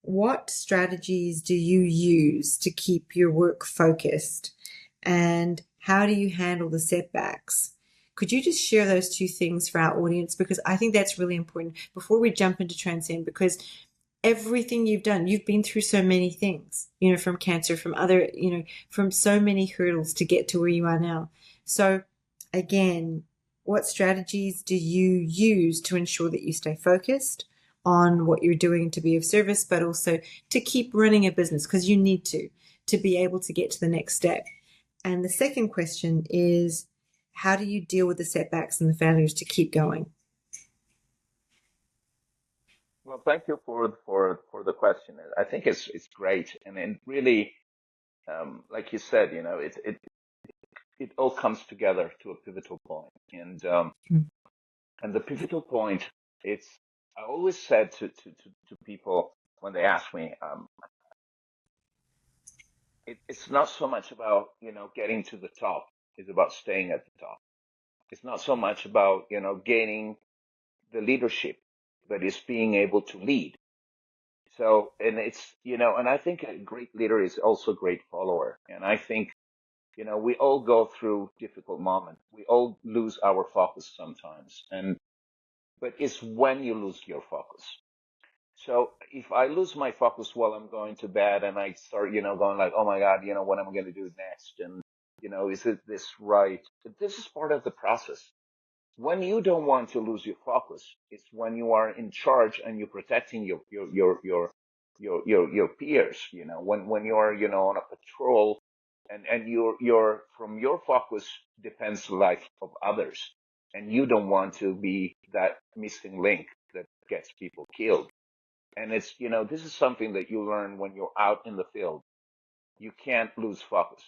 what strategies do you use to keep your work focused? And how do you handle the setbacks? Could you just share those two things for our audience? Because I think that's really important before we jump into Transcend, because everything you've done, you've been through so many things, from cancer, from other, from so many hurdles to get to where you are now. So again, what strategies do you use to ensure that you stay focused on what you're doing to be of service, but also to keep running a business, because you need to be able to get to the next step? And the second question is, how do you deal with the setbacks and the failures to keep going? Well, thank you for the question. I think it's great, and really, like you said, it all comes together to a pivotal point, and the pivotal point, it's I always said to people when they ask me, it's not so much about getting to the top; it's about staying at the top. It's not so much about gaining the leadership, but it's being able to lead. So, and and I think a great leader is also a great follower. And I think, we all go through difficult moments. We all lose our focus sometimes. But it's when you lose your focus. So if I lose my focus while I'm going to bed and I start, going like, oh my God, what am I going to do next? And, is it this right? But this is part of the process. When you don't want to lose your focus, it's when you are in charge and you're protecting your peers. When you're on a patrol, and your from your focus depends the life of others, and you don't want to be that missing link that gets people killed. And it's this is something that you learn when you're out in the field. You can't lose focus.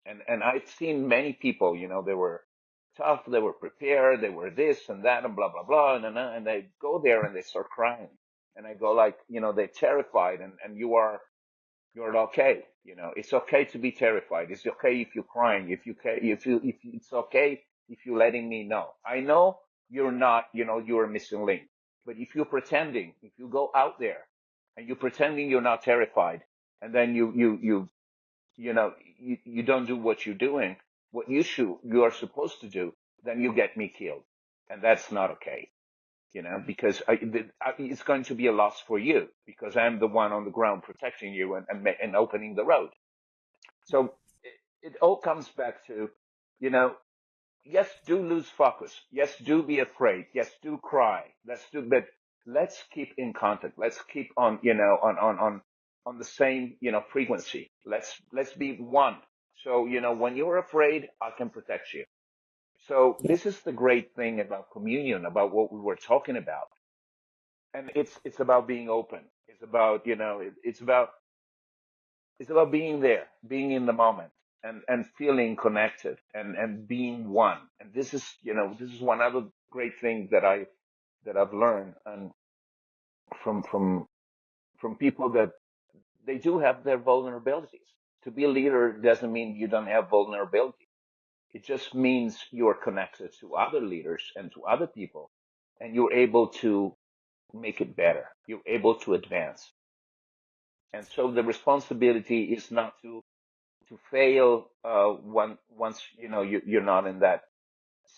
And I've seen many people, they were tough, they were prepared, they were this and that and blah blah blah, and they go there and they start crying. And I go like, they're terrified, and you're okay. It's okay to be terrified. It's okay if you're crying. If it's okay if you're letting me know. I know you're not, you're a missing link. But if you're pretending, if you go out there and you're pretending you're not terrified, and then you don't do what you're doing, what you are supposed to do, then you get me killed. And that's not okay, because it's going to be a loss for you because I'm the one on the ground protecting you and opening the road. So it all comes back to, you know, yes, do lose focus. Yes, do be afraid. Yes, do cry. But let's keep in contact. Let's keep on, on the same, frequency. Let's be one. So, when you're afraid, I can protect you. So Yeah. this is the great thing about communion, about what we were talking about. And it's about being open. It's about, it's about being there, being in the moment, and feeling connected, and being one. And this is one other great thing that I've learned, and from from from people, that they do have their vulnerabilities. To be a leader doesn't mean you don't have vulnerability. It just means you're connected to other leaders and to other people, and you're able to make it better. You're able to advance. And so the responsibility is not to fail once you're not in that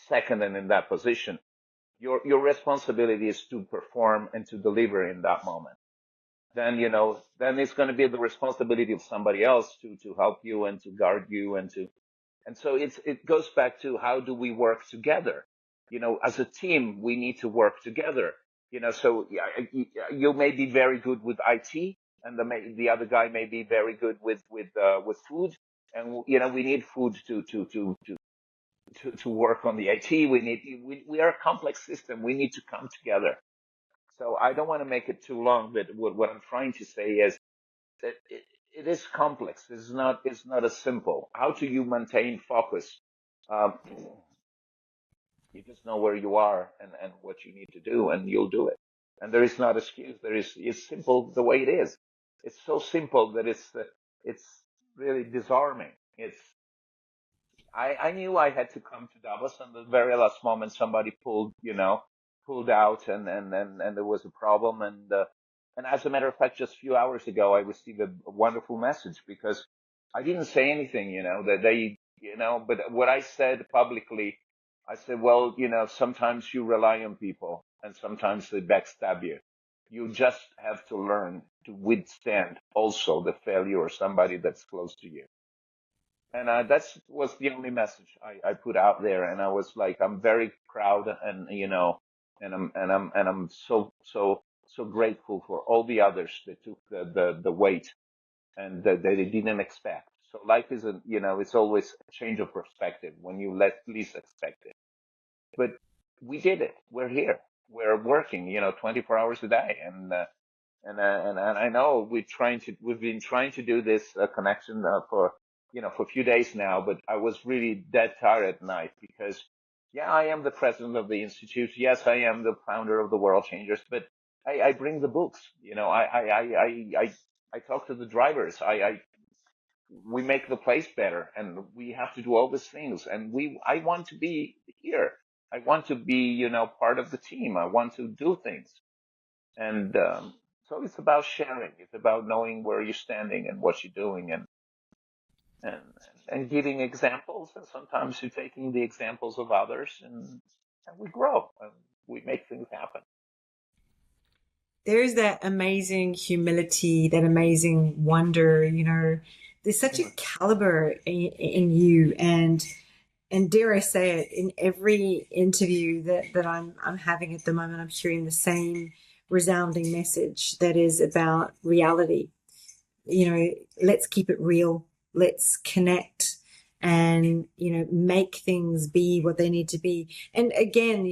second and in that position. Your responsibility is to perform and to deliver in that moment. Then it's going to be the responsibility of somebody else to help you and to guard you, and so it goes back to, how do we work together? As a team, we need to work together. So you may be very good with IT, and the other guy may be very good with food, and we need food to work on the IT. We are a complex system. We need to come together. So I don't want to make it too long, but what I'm trying to say is that it is complex. It's not as simple. How do you maintain focus? Um, you just know where you are and what you need to do, and you'll do it. And there is not excuse. It's simple the way it is. It's so simple that it's really disarming. I knew I had to come to Davos, and the very last moment somebody pulled out, and there was a problem. And as a matter of fact, just a few hours ago, I received a wonderful message, because I didn't say anything, that they, but what I said publicly, I said, well, sometimes you rely on people, and sometimes they backstab you. You just have to learn to withstand also the failure of somebody that's close to you. And that was the only message I put out there. And I was like, I'm very proud, and I'm so grateful for all the others that took the weight, and that they didn't expect. So life isn't, it's always a change of perspective when you least expect it. But we did it. We're here. We're working, 24 hours a day, and I know we've been trying to do this connection for a few days now, but I was really dead tired at night, because yeah, I am the president of the institute. Yes, I am the founder of the World Changers, but I bring the books. I talk to the drivers. We make the place better, and we have to do all these things. And I want to be here. I want to be, part of the team. I want to do things. And so it's about sharing. It's about knowing where you're standing and what you're doing, and and giving examples. And sometimes you're taking the examples of others, and we grow and we make things happen. There's that amazing humility, that amazing wonder, there's such a Mhm. caliber in you. And dare I say it, in every interview that I'm having at the moment, I'm hearing the same resounding message that is about reality. Let's keep it real. Let's connect and, make things be what they need to be. And again,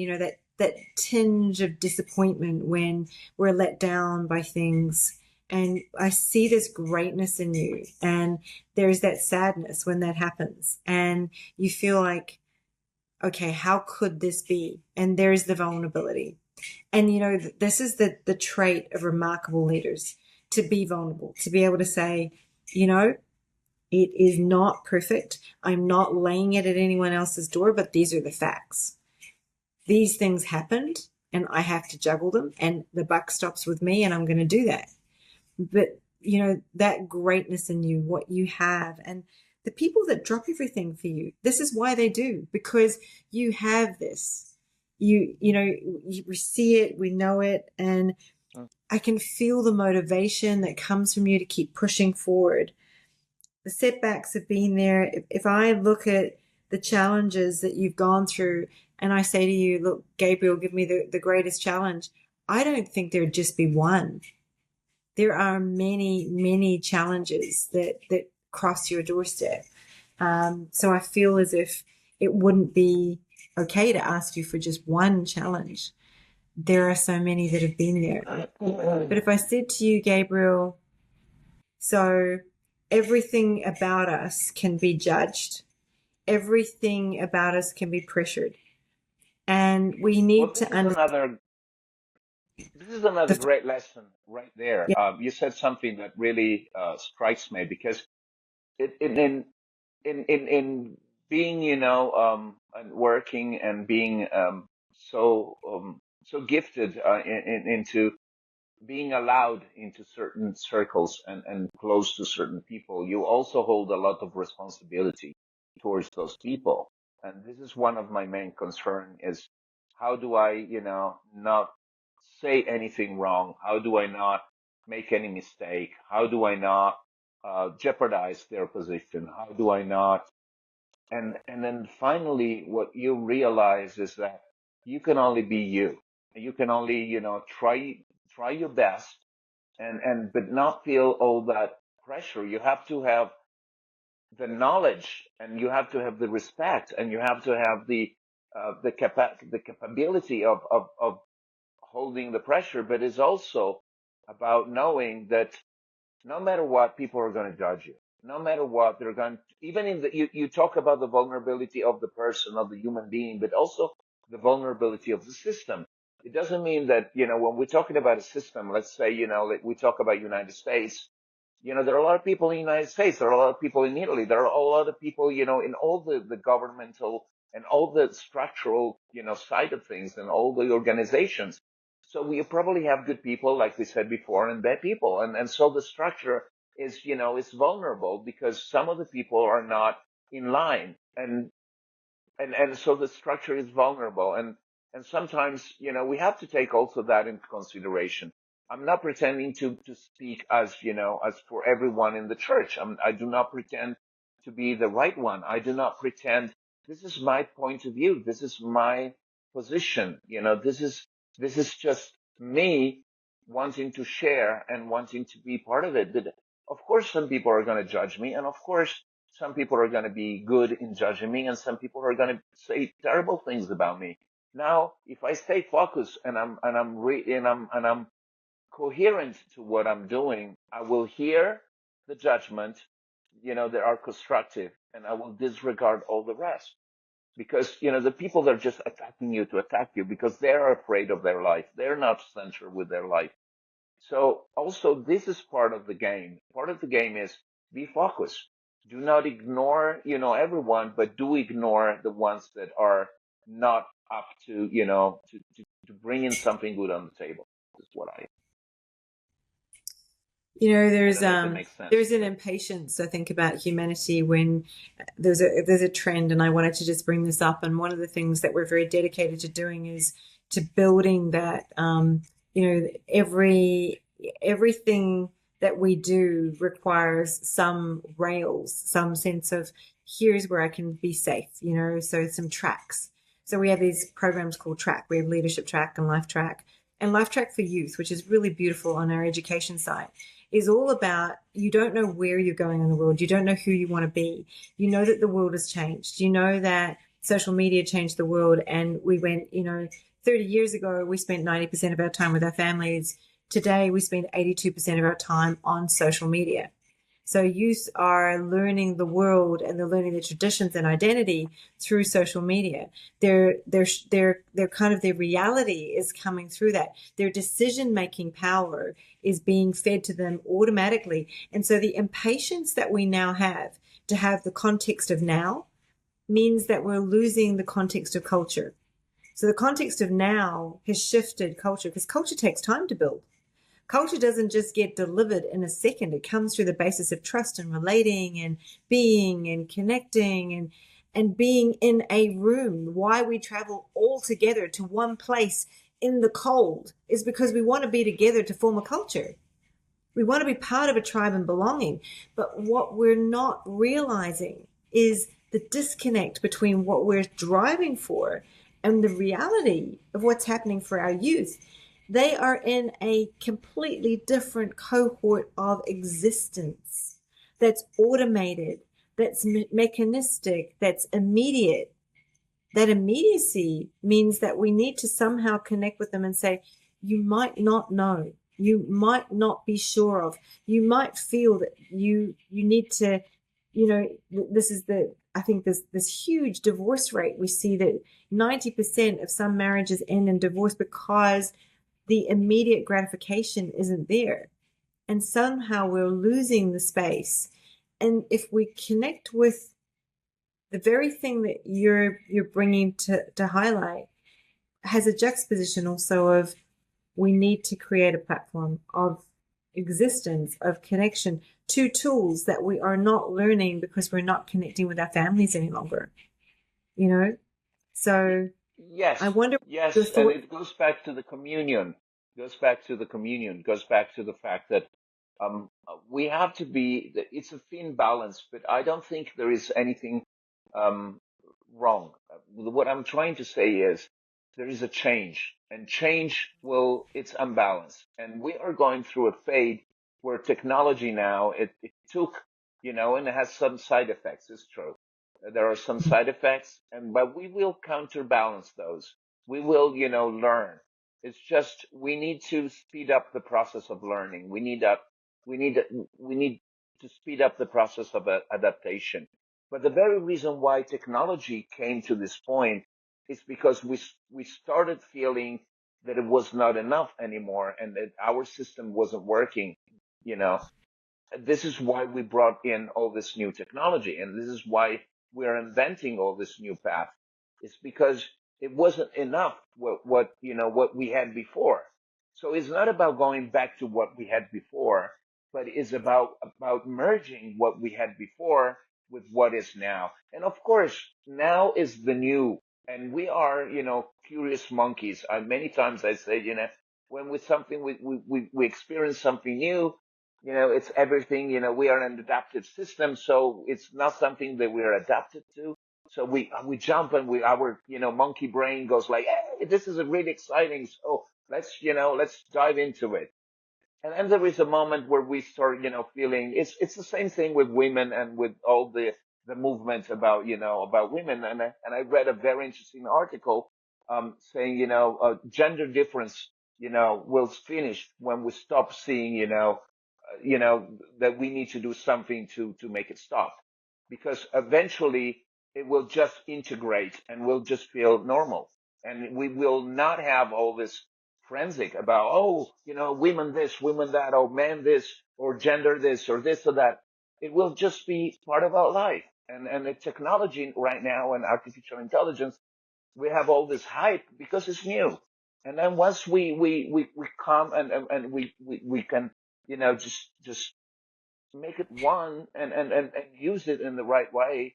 that tinge of disappointment when we're let down by things. And I see this greatness in you. And there's that sadness when that happens. And you feel like, okay, how could this be? And there's the vulnerability. And this is the trait of remarkable leaders, to be vulnerable, to be able to say, you know, it is not perfect. I'm not laying it at anyone else's door, but these are the facts. These things happened and I have to juggle them, and the buck stops with me, and I'm going to do that. But, that greatness in you, what you have, and the people that drop everything for you, this is why they do, because you have this. We see it, we know it, and Mm. I can feel the motivation that comes from you to keep pushing forward. The setbacks have been there. If I look at the challenges that you've gone through and I say to you, look, Gabriel, give me the greatest challenge, I don't think there'd just be one. There are many, many challenges that cross your doorstep. So I feel as if it wouldn't be okay to ask you for just one challenge. There are so many that have been there. But if I said to you, Gabriel, so everything about us can be judged, everything about us can be pressured, and we Well, need to understand this is another the great lesson right there. yeah, You said something that really strikes me because it, in being, and working and being so gifted into being allowed into certain circles and close to certain people, you also hold a lot of responsibility towards those people. And this is one of my main concern is how do I, not say anything wrong? How do I not make any mistake? How do I not jeopardize their position? How do I not and then finally, what you realize is that you can only be you. You can only, try your best and but not feel all that pressure. You have to have the knowledge and you have to have the respect and you have to have the capability of holding the pressure, but it's also about knowing that no matter what, people are going to judge you. No matter what, they're going to, even in you talk about the vulnerability of the person, of the human being, but also the vulnerability of the system. It doesn't mean that, when we're talking about a system, let's say, like we talk about United States, there are a lot of people in the United States, there are a lot of people in Italy, there are a lot of people, in all the governmental and all the structural, side of things and all the organizations. So we probably have good people, like we said before, and bad people. And so the structure is vulnerable because some of the people are not in line. And so the structure is vulnerable. And sometimes, we have to take also that into consideration. I'm not pretending to speak as, as for everyone in the church. I do not pretend to be the right one. I do not pretend this is my point of view. This is my position. This is just me wanting to share and wanting to be part of it. But of course, some people are going to judge me. And of course, some people are going to be good in judging me and some people are going to say terrible things about me. Now, if I stay focused and I'm coherent to what I'm doing, I will hear the judgment, that are constructive, and I will disregard all the rest. Because, the people that are just attacking you to attack you because they're afraid of their life. They're not centered with their life. So also this is part of the game. Part of the game is be focused. Do not ignore, everyone, but do ignore the ones that are not up to, to bring in something good on the table. Is what I there's don't know if it makes sense, there's an but impatience I think about humanity when there's a trend, and I wanted to just bring this up. And one of the things that we're very dedicated to doing is to building that everything that we do requires some rails, some sense of here's where I can be safe, so some tracks. So we have these programs called track. We have leadership track and life track, and life track for youth, which is really beautiful on our education site, is all about you don't know where you're going in the world. You don't know who you want to be. You know that the world has changed. You know that social media changed the world. And we went, 30 years ago, we spent 90% of our time with our families. Today, we spend 82% of our time on social media. So youth are learning the world and they're learning the traditions and identity through social media. Their kind of their reality is coming through that. Their decision-making power is being fed to them automatically. And so the impatience that we now have to have the context of now means that we're losing the context of culture. So the context of now has shifted culture because culture takes time to build. Culture doesn't just get delivered in a second. It comes through the basis of trust and relating and being and connecting and being in a room. Why we travel all together to one place in the cold is because we want to be together to form a culture. We want to be part of a tribe and belonging. But what we're not realizing is the disconnect between what we're driving for and the reality of what's happening for our youth. They are in a completely different cohort of existence that's automated, that's mechanistic, that's immediate. That immediacy means that we need to somehow connect with them and say, you might not know, you might not be sure of, you might feel that you need to, this is I think this huge divorce rate. We see that 90% of some marriages end in divorce because the immediate gratification isn't there. And somehow we're losing the space. And if we connect with the very thing that you're bringing to highlight has a juxtaposition also of we need to create a platform of existence, of connection to tools that we are not learning because we're not connecting with our families any longer, So I Yes, wonder your yes, and thought. it goes back to the communion. Goes back to the communion. Goes back to the fact that we have to be. It's a thin balance, but I don't think there is anything um, wrong. What I'm trying to say is there is a change, and change will. It's unbalanced, and we are going through a fade where technology now it took, and it has some side effects. It's true. There are some side effects, but we will counterbalance those. We will, learn. It's just we need to speed up the process of learning. We need we need to speed up the process of adaptation. But the very reason why technology came to this point is because we started feeling that it was not enough anymore and that our system wasn't working, you know this is why we brought in all this new technology, and this is why we're inventing all this new path. It's because it wasn't enough what we had before. So it's not about going back to what we had before, but it's about merging what we had before with what is now. And of course, now is the new, and we are curious monkeys. Many times I say, when with something we experience something new, it's everything, we are an adaptive system, so it's not something that we're adapted to. So we jump and our, monkey brain goes like, hey, this is really exciting. So let's dive into it. And then there is a moment where we start, feeling it's the same thing with women and with all the movement about, about women. And I read a very interesting article, saying, gender difference, will finish when we stop seeing, that we need to do something to make it stop, because eventually it will just integrate and will just feel normal, and we will not have all this forensic about, oh, women this, women that, or men this, or gender this, or this or that. It will just be part of our life. And the technology right now and artificial intelligence, we have all this hype because it's new. And then once we come and we can, just make it one and use it in the right way,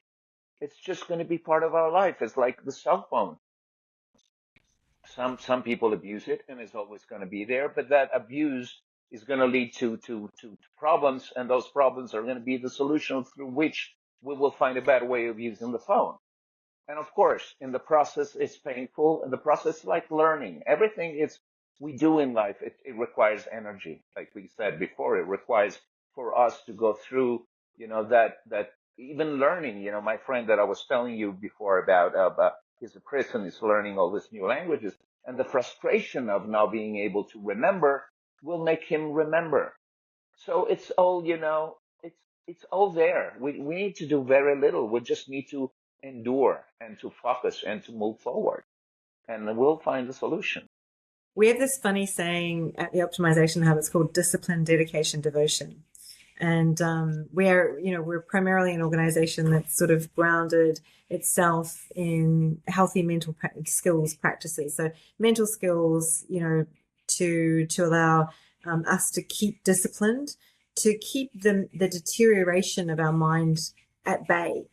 it's just going to be part of our life. It's like the cell phone. Some people abuse it and it's always going to be there, but that abuse is going to lead to problems, and those problems are going to be the solution through which we will find a better way of using the phone. And of course, in the process, it's painful. And the process is like learning. Everything we do in life, it requires energy. Like we said before, it requires for us to go through, that even learning, my friend that I was telling you before about he's a Christian, he's learning all these new languages. And the frustration of not being able to remember will make him remember. So it's all, it's all there. We need to do very little. We just need to endure and to focus and to move forward, and we'll find the solution. We have this funny saying at the Optimization Hub. It's called discipline, dedication, devotion. And we're primarily an organization that's sort of grounded itself in healthy mental skills practices. So mental skills, to allow us to keep disciplined, to keep the deterioration of our mind at bay.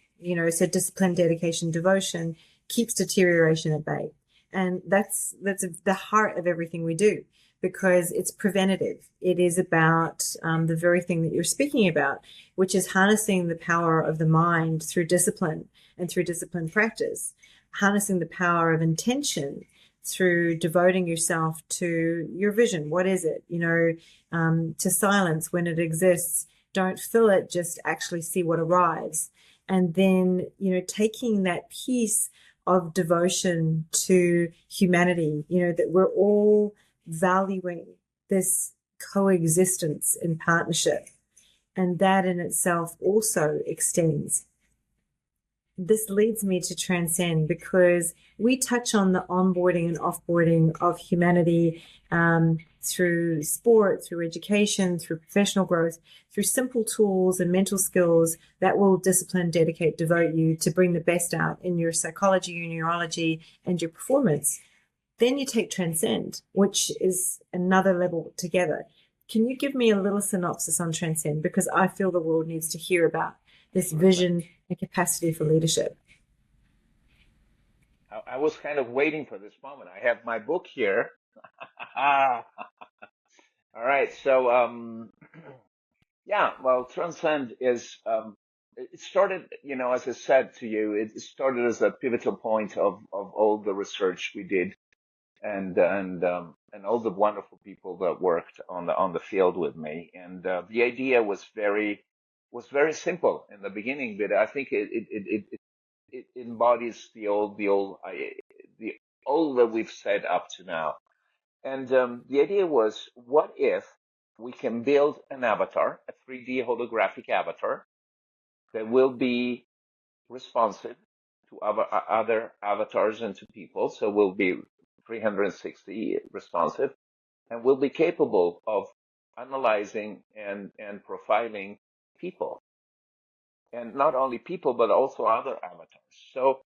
So discipline, dedication, devotion keeps deterioration at bay. And that's the heart of everything we do, because it's preventative. It is about the very thing that you're speaking about, which is harnessing the power of the mind through discipline and through disciplined practice, harnessing the power of intention through devoting yourself to your vision. What is it? To silence when it exists. Don't fill it, just actually see what arrives. And then, taking that piece of devotion to humanity, that we're all valuing this coexistence and partnership. And that in itself also extends. This leads me to transcend, because we touch on the onboarding and offboarding of humanity through sport, through education, through professional growth, through simple tools and mental skills that will discipline, dedicate, devote you to bring the best out in your psychology, your neurology, and your performance. Then you take transcend, which is another level together. Can you give me a little synopsis on transcend? Because I feel the world needs to hear about this vision and capacity for leadership. I was kind of waiting for this moment. I have my book here. All right. So, yeah, well, Transcend is, it started, as I said to you, it started as a pivotal point of all the research we did, and all the wonderful people that worked on the field with me. And the idea was very simple in the beginning, but I think it embodies the all that we've said up to now. And the idea was, what if we can build an avatar, a 3D holographic avatar that will be responsive to other avatars and to people, so will be 360 responsive, and will be capable of analyzing and profiling people, and not only people but also other avatars. So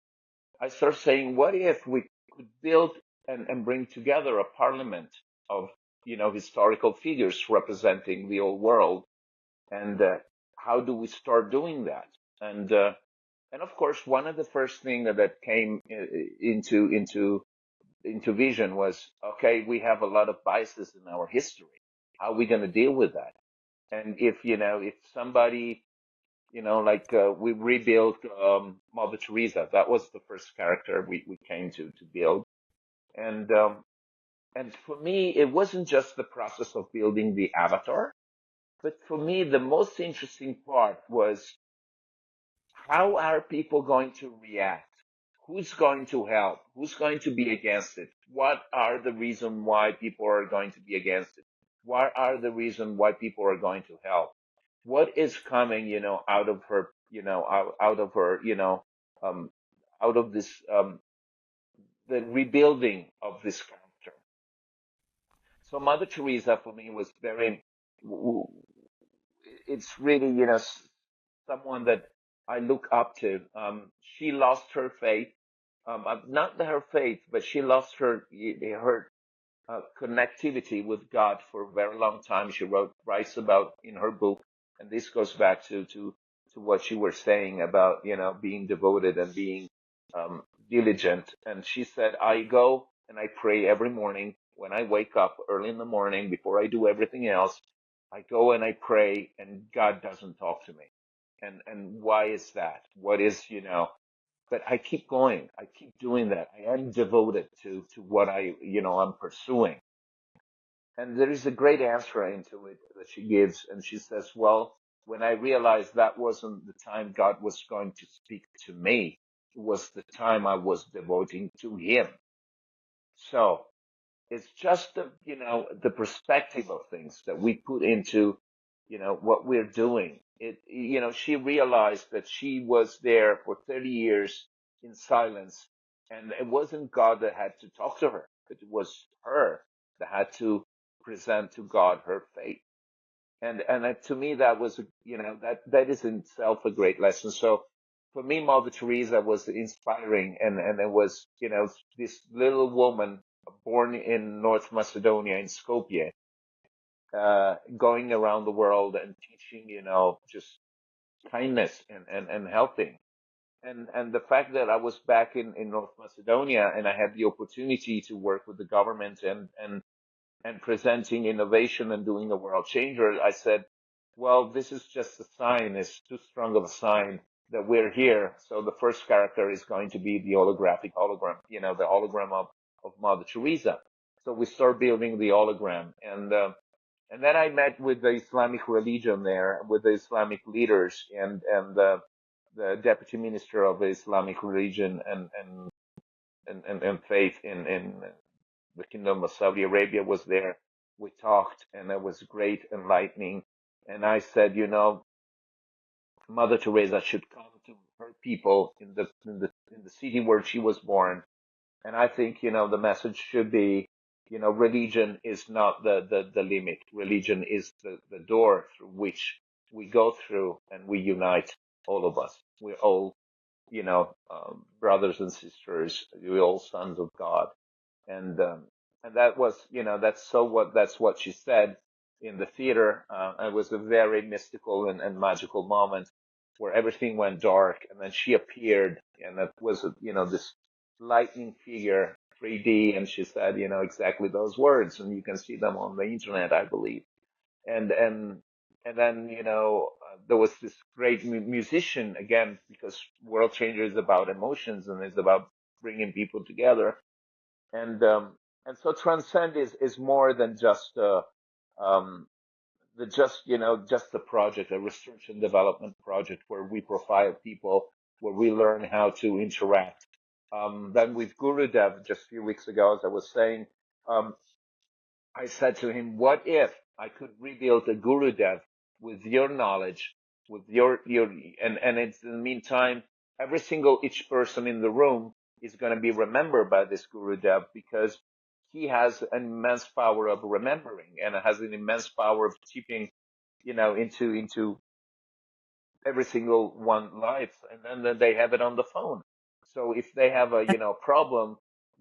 I start saying, what if we could build and bring together a parliament of, historical figures representing the old world, and how do we start doing that? And of course, one of the first things that came into vision was, okay, we have a lot of biases in our history. How are we going to deal with that? And if somebody, like we rebuilt Mother Teresa. That was the first character we came to build. And and for me, it wasn't just the process of building the avatar, but for me, the most interesting part was, how are people going to react? Who's going to help? Who's going to be against it? What are the reasons why people are going to be against it? What are the reasons why people are going to help? What is coming, out of her, out of her, um, out of this, the rebuilding of this character. So Mother Teresa for me was very, it's really, someone that I look up to. She lost her faith, not her faith, but she lost her connectivity with God for a very long time. She writes about in her book, and this goes back to what you were saying about, being devoted and being diligent. And she said, I go and I pray every morning when I wake up early in the morning before I do everything else. I go and I pray, and God doesn't talk to me. And why is that? What is, but I keep going. I keep doing that. I am devoted to what I'm pursuing. And there is a great answer into it that she gives. And she says, well, when I realized that wasn't the time God was going to speak to me, it was the time I was devoting to Him. So it's just the perspective of things that we put into, what we're doing. She realized that she was there for 30 years in silence, and it wasn't God that had to talk to her, but it was her that had to present to God her faith. And to me, that was, that is in itself a great lesson. So for me, Mother Teresa was inspiring, and it was, this little woman born in North Macedonia, in Skopje, going around the world and teaching, just kindness and helping. And the fact that I was back in North Macedonia and I had the opportunity to work with the government and presenting innovation and doing a world changer, I said, well, this is just a sign. It's too strong of a sign that we're here. So the first character is going to be the holographic hologram, the hologram of Mother Teresa. So we start building the hologram. And then I met with the Islamic religion there, with the Islamic leaders and the deputy minister of the Islamic religion and faith in the Kingdom of Saudi Arabia was there. We talked, and it was great, enlightening. And I said, Mother Teresa should come to her people in the city where she was born. And I think, the message should be, religion is not the limit. Religion is the door through which we go through and we unite all of us. We're all, brothers and sisters. We're all sons of God. And that was, that's what she said in the theater. It was a very mystical and magical moment where everything went dark, and then she appeared, and it was, this lightning figure, 3D, and she said, exactly those words, and you can see them on the internet, I believe. And then, there was this great musician again, because World Changer is about emotions and is about bringing people together. And so Transcend is more than just um, just a project, a research and development project where we profile people, where we learn how to interact. Then with Gurudev just a few weeks ago, as I was saying, um, I said to him, what if I could rebuild a Gurudev with your knowledge, with and it's in the meantime, each person in the room is going to be remembered by this Gurudev because he has an immense power of remembering and has an immense power of keeping, into every single one life, and then they have it on the phone. So if they have a problem,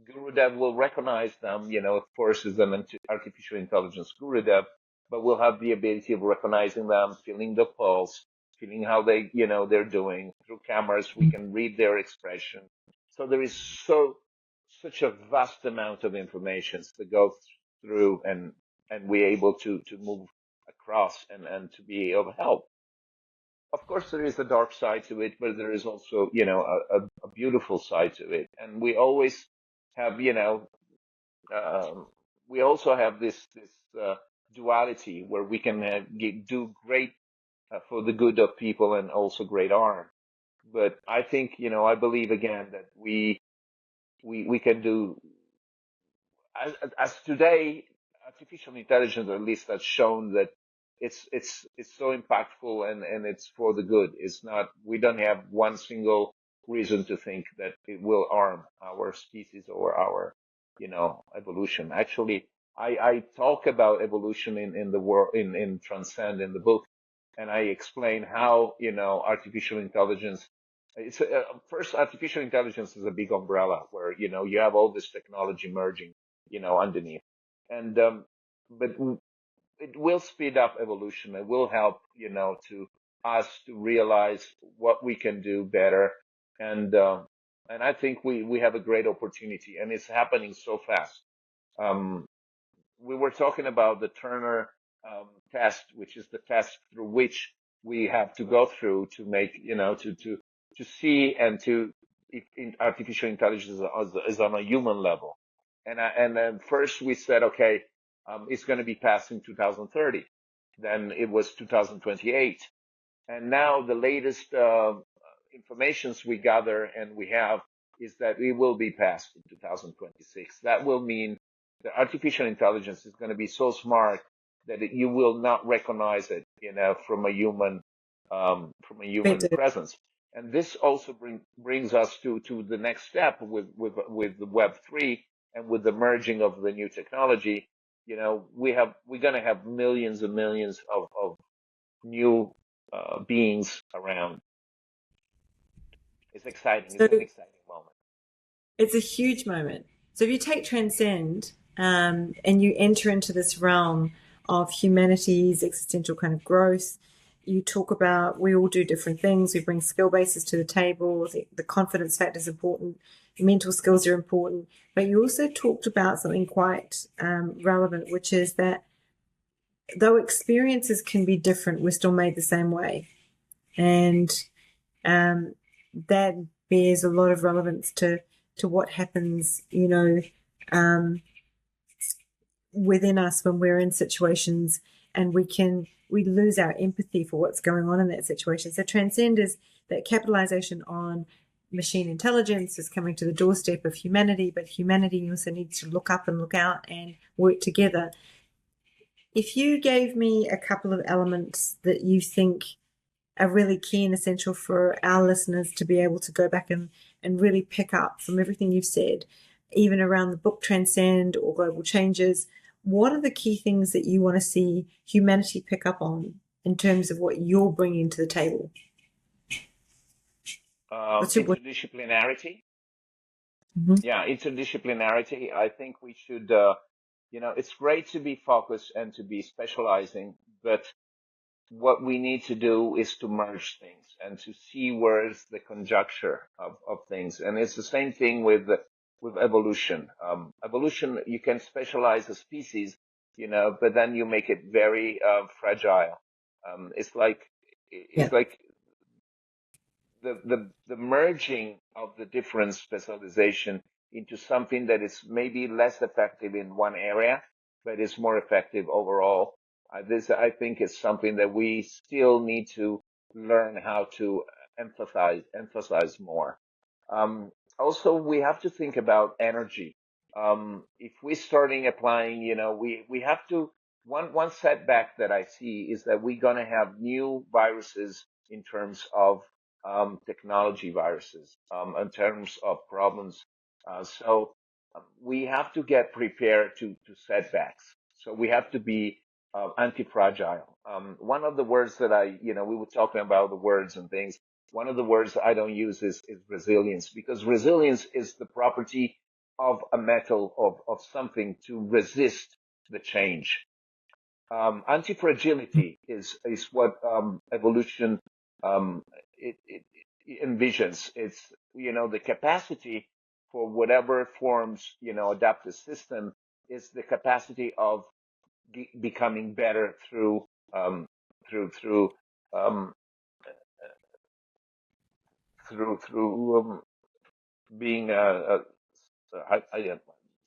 Gurudev will recognize them. Of course, as an artificial intelligence Gurudev, but will have the ability of recognizing them, feeling the pulse, feeling how they're doing through cameras. We can read their expression. So there is such a vast amount of information to go through, and we're able to move across and to be of help. Of course, there is a dark side to it, but there is also, a beautiful side to it. And we always have, um, we also have this duality where we can do great for the good of people and also great harm. But I think, I believe again that we can do as today, artificial intelligence at least has shown that it's so impactful and it's for the good. It's not, we don't have one single reason to think that it will harm our species or our, evolution. Actually, I talk about evolution in the world, in Transcend in the book, and I explain how, artificial intelligence first, artificial intelligence is a big umbrella where, you have all this technology merging, underneath. And, but it will speed up evolution. It will help, to us to realize what we can do better. And, and I think we have a great opportunity, and it's happening so fast. Um, we were talking about the Turner test, which is the test through which we have to go through to make, to see and to if artificial intelligence is on a human level. And then first we said, okay, it's going to be passed in 2030. Then it was 2028. And now the latest informations we gather and we have is that it will be passed in 2026. That will mean that artificial intelligence is going to be so smart that you will not recognize it, from a human presence. And this also brings us to the next step with the Web3 and with the merging of the new technology. We're going to have millions and millions of new beings around. It's exciting. So It's an exciting moment. it's a huge moment. So if you take Transcend and you enter into this realm of humanity's existential kind of growth. You talk about we all do different things. We bring skill bases to the table. The confidence factor is important. Mental skills are important. But you also talked about something quite relevant, which is that though experiences can be different, we're still made the same way. And that bears a lot of relevance to what happens, within us when we're in situations, and we lose our empathy for what's going on in that situation. So transcend is that capitalization on machine intelligence is coming to the doorstep of humanity, but humanity also needs to look up and look out and work together. If you gave me a couple of elements that you think are really key and essential for our listeners to be able to go back and really pick up from everything you've said, even around the book Transcend or Global Changes, what are the key things that you want to see humanity pick up on in terms of what you're bringing to the table? Interdisciplinarity. Mm-hmm. Yeah, interdisciplinarity. I think we should, it's great to be focused and to be specializing, but what we need to do is to merge things and to see where's the conjuncture of things. And it's the same thing with evolution. Evolution, you can specialize a species, but then you make it very fragile. It's like Yeah. the merging of the different specialization into something that is maybe less effective in one area, but is more effective overall. This, I think, is something that we still need to learn how to emphasize more. Also, we have to think about energy. If we're starting applying, we have to, one setback that I see is that we're going to have new viruses in terms of technology viruses, in terms of problems. So we have to get prepared to setbacks. So we have to be anti-fragile. One of the words that we were talking about the words and things. One of the words I don't use is resilience, because resilience is the property of a metal, of something to resist the change. Anti-fragility is what evolution um, it envisions. It's the capacity for whatever forms adaptive system is the capacity of becoming better through through um, through being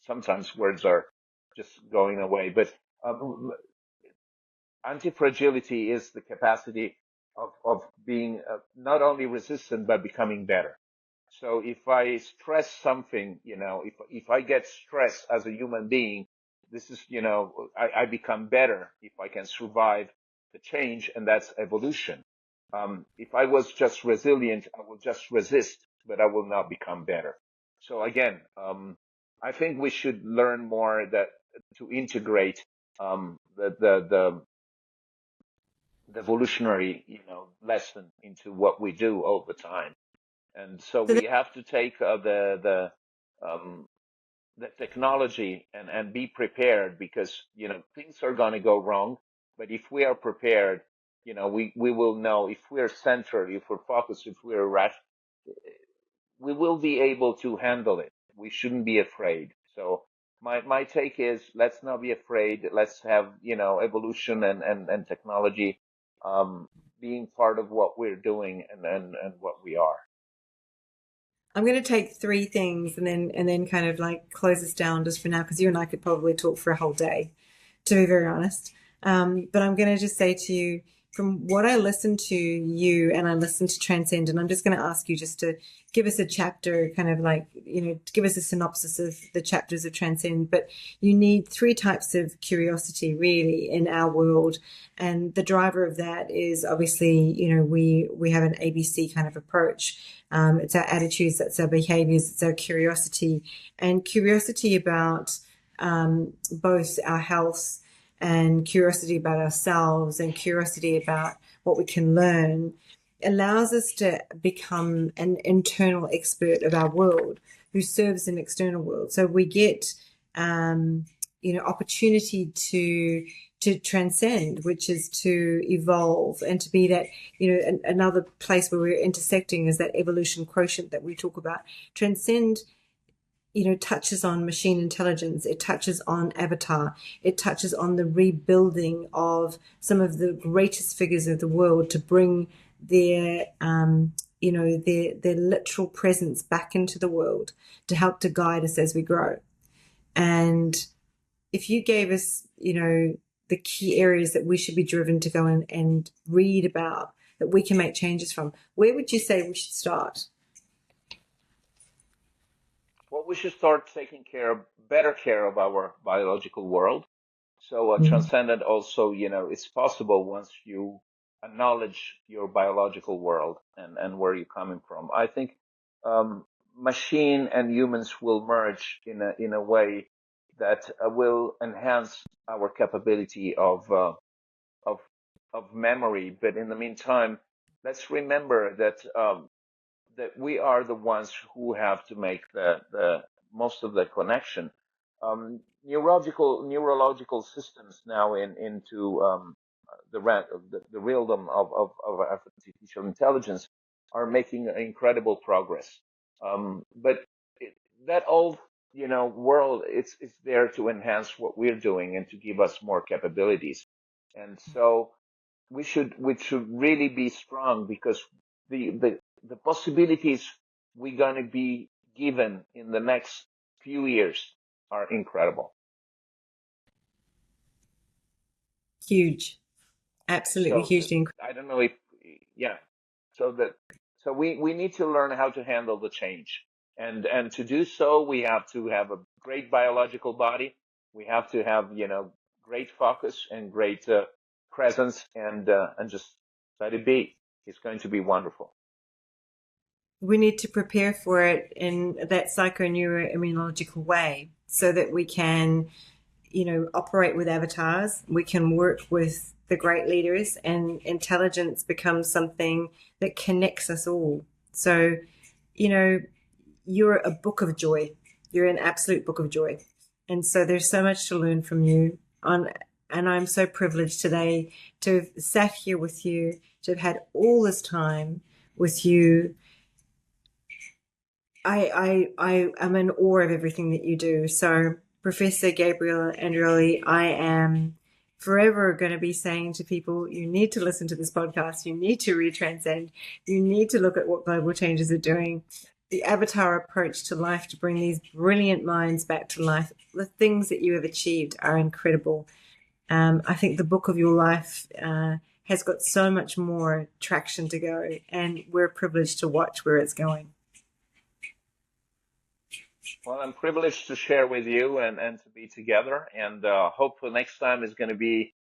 sometimes words are just going away, but um, anti-fragility is the capacity of being not only resistant but becoming better. So if I stress something, if I get stressed as a human being, this is, I become better if I can survive the change, and that's evolution. If I was just resilient, I will just resist, but I will not become better. So again, I think we should learn more that to integrate the evolutionary, lesson into what we do all the time. And so So we have to take um, the technology and be prepared, because things are going to go wrong. But if we are prepared, we will know if we're centered, if we're focused, if we're rational, we will be able to handle it. We shouldn't be afraid. So my take is, let's not be afraid. Let's have evolution and technology um, being part of what we're doing and what we are. I'm going to take three things and then kind of like close this down just for now, because you and I could probably talk for a whole day, to be very honest. But I'm going to just say to you, from what I listened to you and I listened to Transcend, and I'm just going to ask you just to give us a chapter, kind of like, give us a synopsis of the chapters of Transcend. But you need three types of curiosity really in our world. And the driver of that is obviously, we have an ABC kind of approach. It's our attitudes, that's our behaviors, it's our curiosity, and curiosity about both our health and curiosity about ourselves and curiosity about what we can learn allows us to become an internal expert of our world who serves an external world. So we get, opportunity to to transcend, which is to evolve and to be that, another place where we're intersecting is that evolution quotient that we talk about. Transcend, touches on machine intelligence. It touches on avatar. It touches on the rebuilding of some of the greatest figures of the world to bring their, their literal presence back into the world to help to guide us as we grow. And if you gave us, the key areas that we should be driven to go and read about, that we can make changes from, where would you say we should start? Well, we should start taking better care of our biological world. So transcendent also, it's possible once you acknowledge your biological world and where you're coming from. I think machine and humans will merge in a way that will enhance our capability of of memory. But in the meantime, let's remember that we are the ones who have to make the most of the connection. Neurological systems now into the realm of artificial intelligence are making incredible progress. But that old, world, it's there to enhance what we're doing and to give us more capabilities. And so we should really be strong because the possibilities we're going to be given in the next few years are incredible. Huge. Absolutely So hugely incredible. I don't know if, yeah. So that so we need to learn how to handle the change, and to do so we have to have a great biological body. We have to have great focus and great presence, and just let it be. It's going to be wonderful. We need to prepare for it in that psychoneuroimmunological way so that we can, operate with avatars. We can work with the great leaders, and intelligence becomes something that connects us all. So, you're a book of joy. You're an absolute book of joy. And so there's so much to learn from you and I'm so privileged today to have sat here with you, to have had all this time with you. I am in awe of everything that you do. So, Professor Gabriele Andreoli, I am forever going to be saying to people, you need to listen to this podcast. You need to retranscend. You need to look at what global changes are doing. The avatar approach to life to bring these brilliant minds back to life. The things that you have achieved are incredible. I think the book of your life has got so much more traction to go, and we're privileged to watch where it's going. Well, I'm privileged to share with you and to be together. And hopefully next time is going to be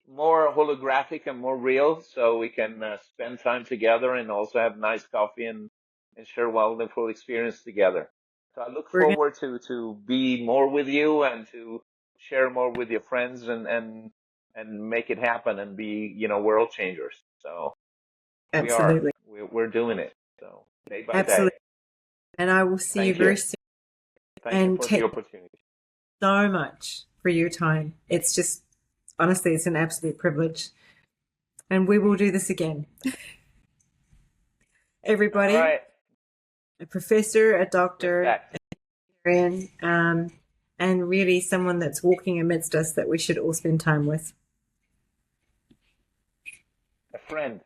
more holographic and more real, so we can spend time together and also have nice coffee and share wonderful experience together. So I look We're going forward to be more with you and to share more with your friends and make it happen and be, world changers. So we are. absolutely, We're doing it. So day by day. absolutely. And I will see you Thank you. very soon. Thank you And for the take opportunity. so much for your time. It's just, honestly, it's an absolute privilege. And we will do this again. All Everybody, right. a professor, a doctor, Respect. and really someone that's walking amidst us that we should all spend time with. A friend.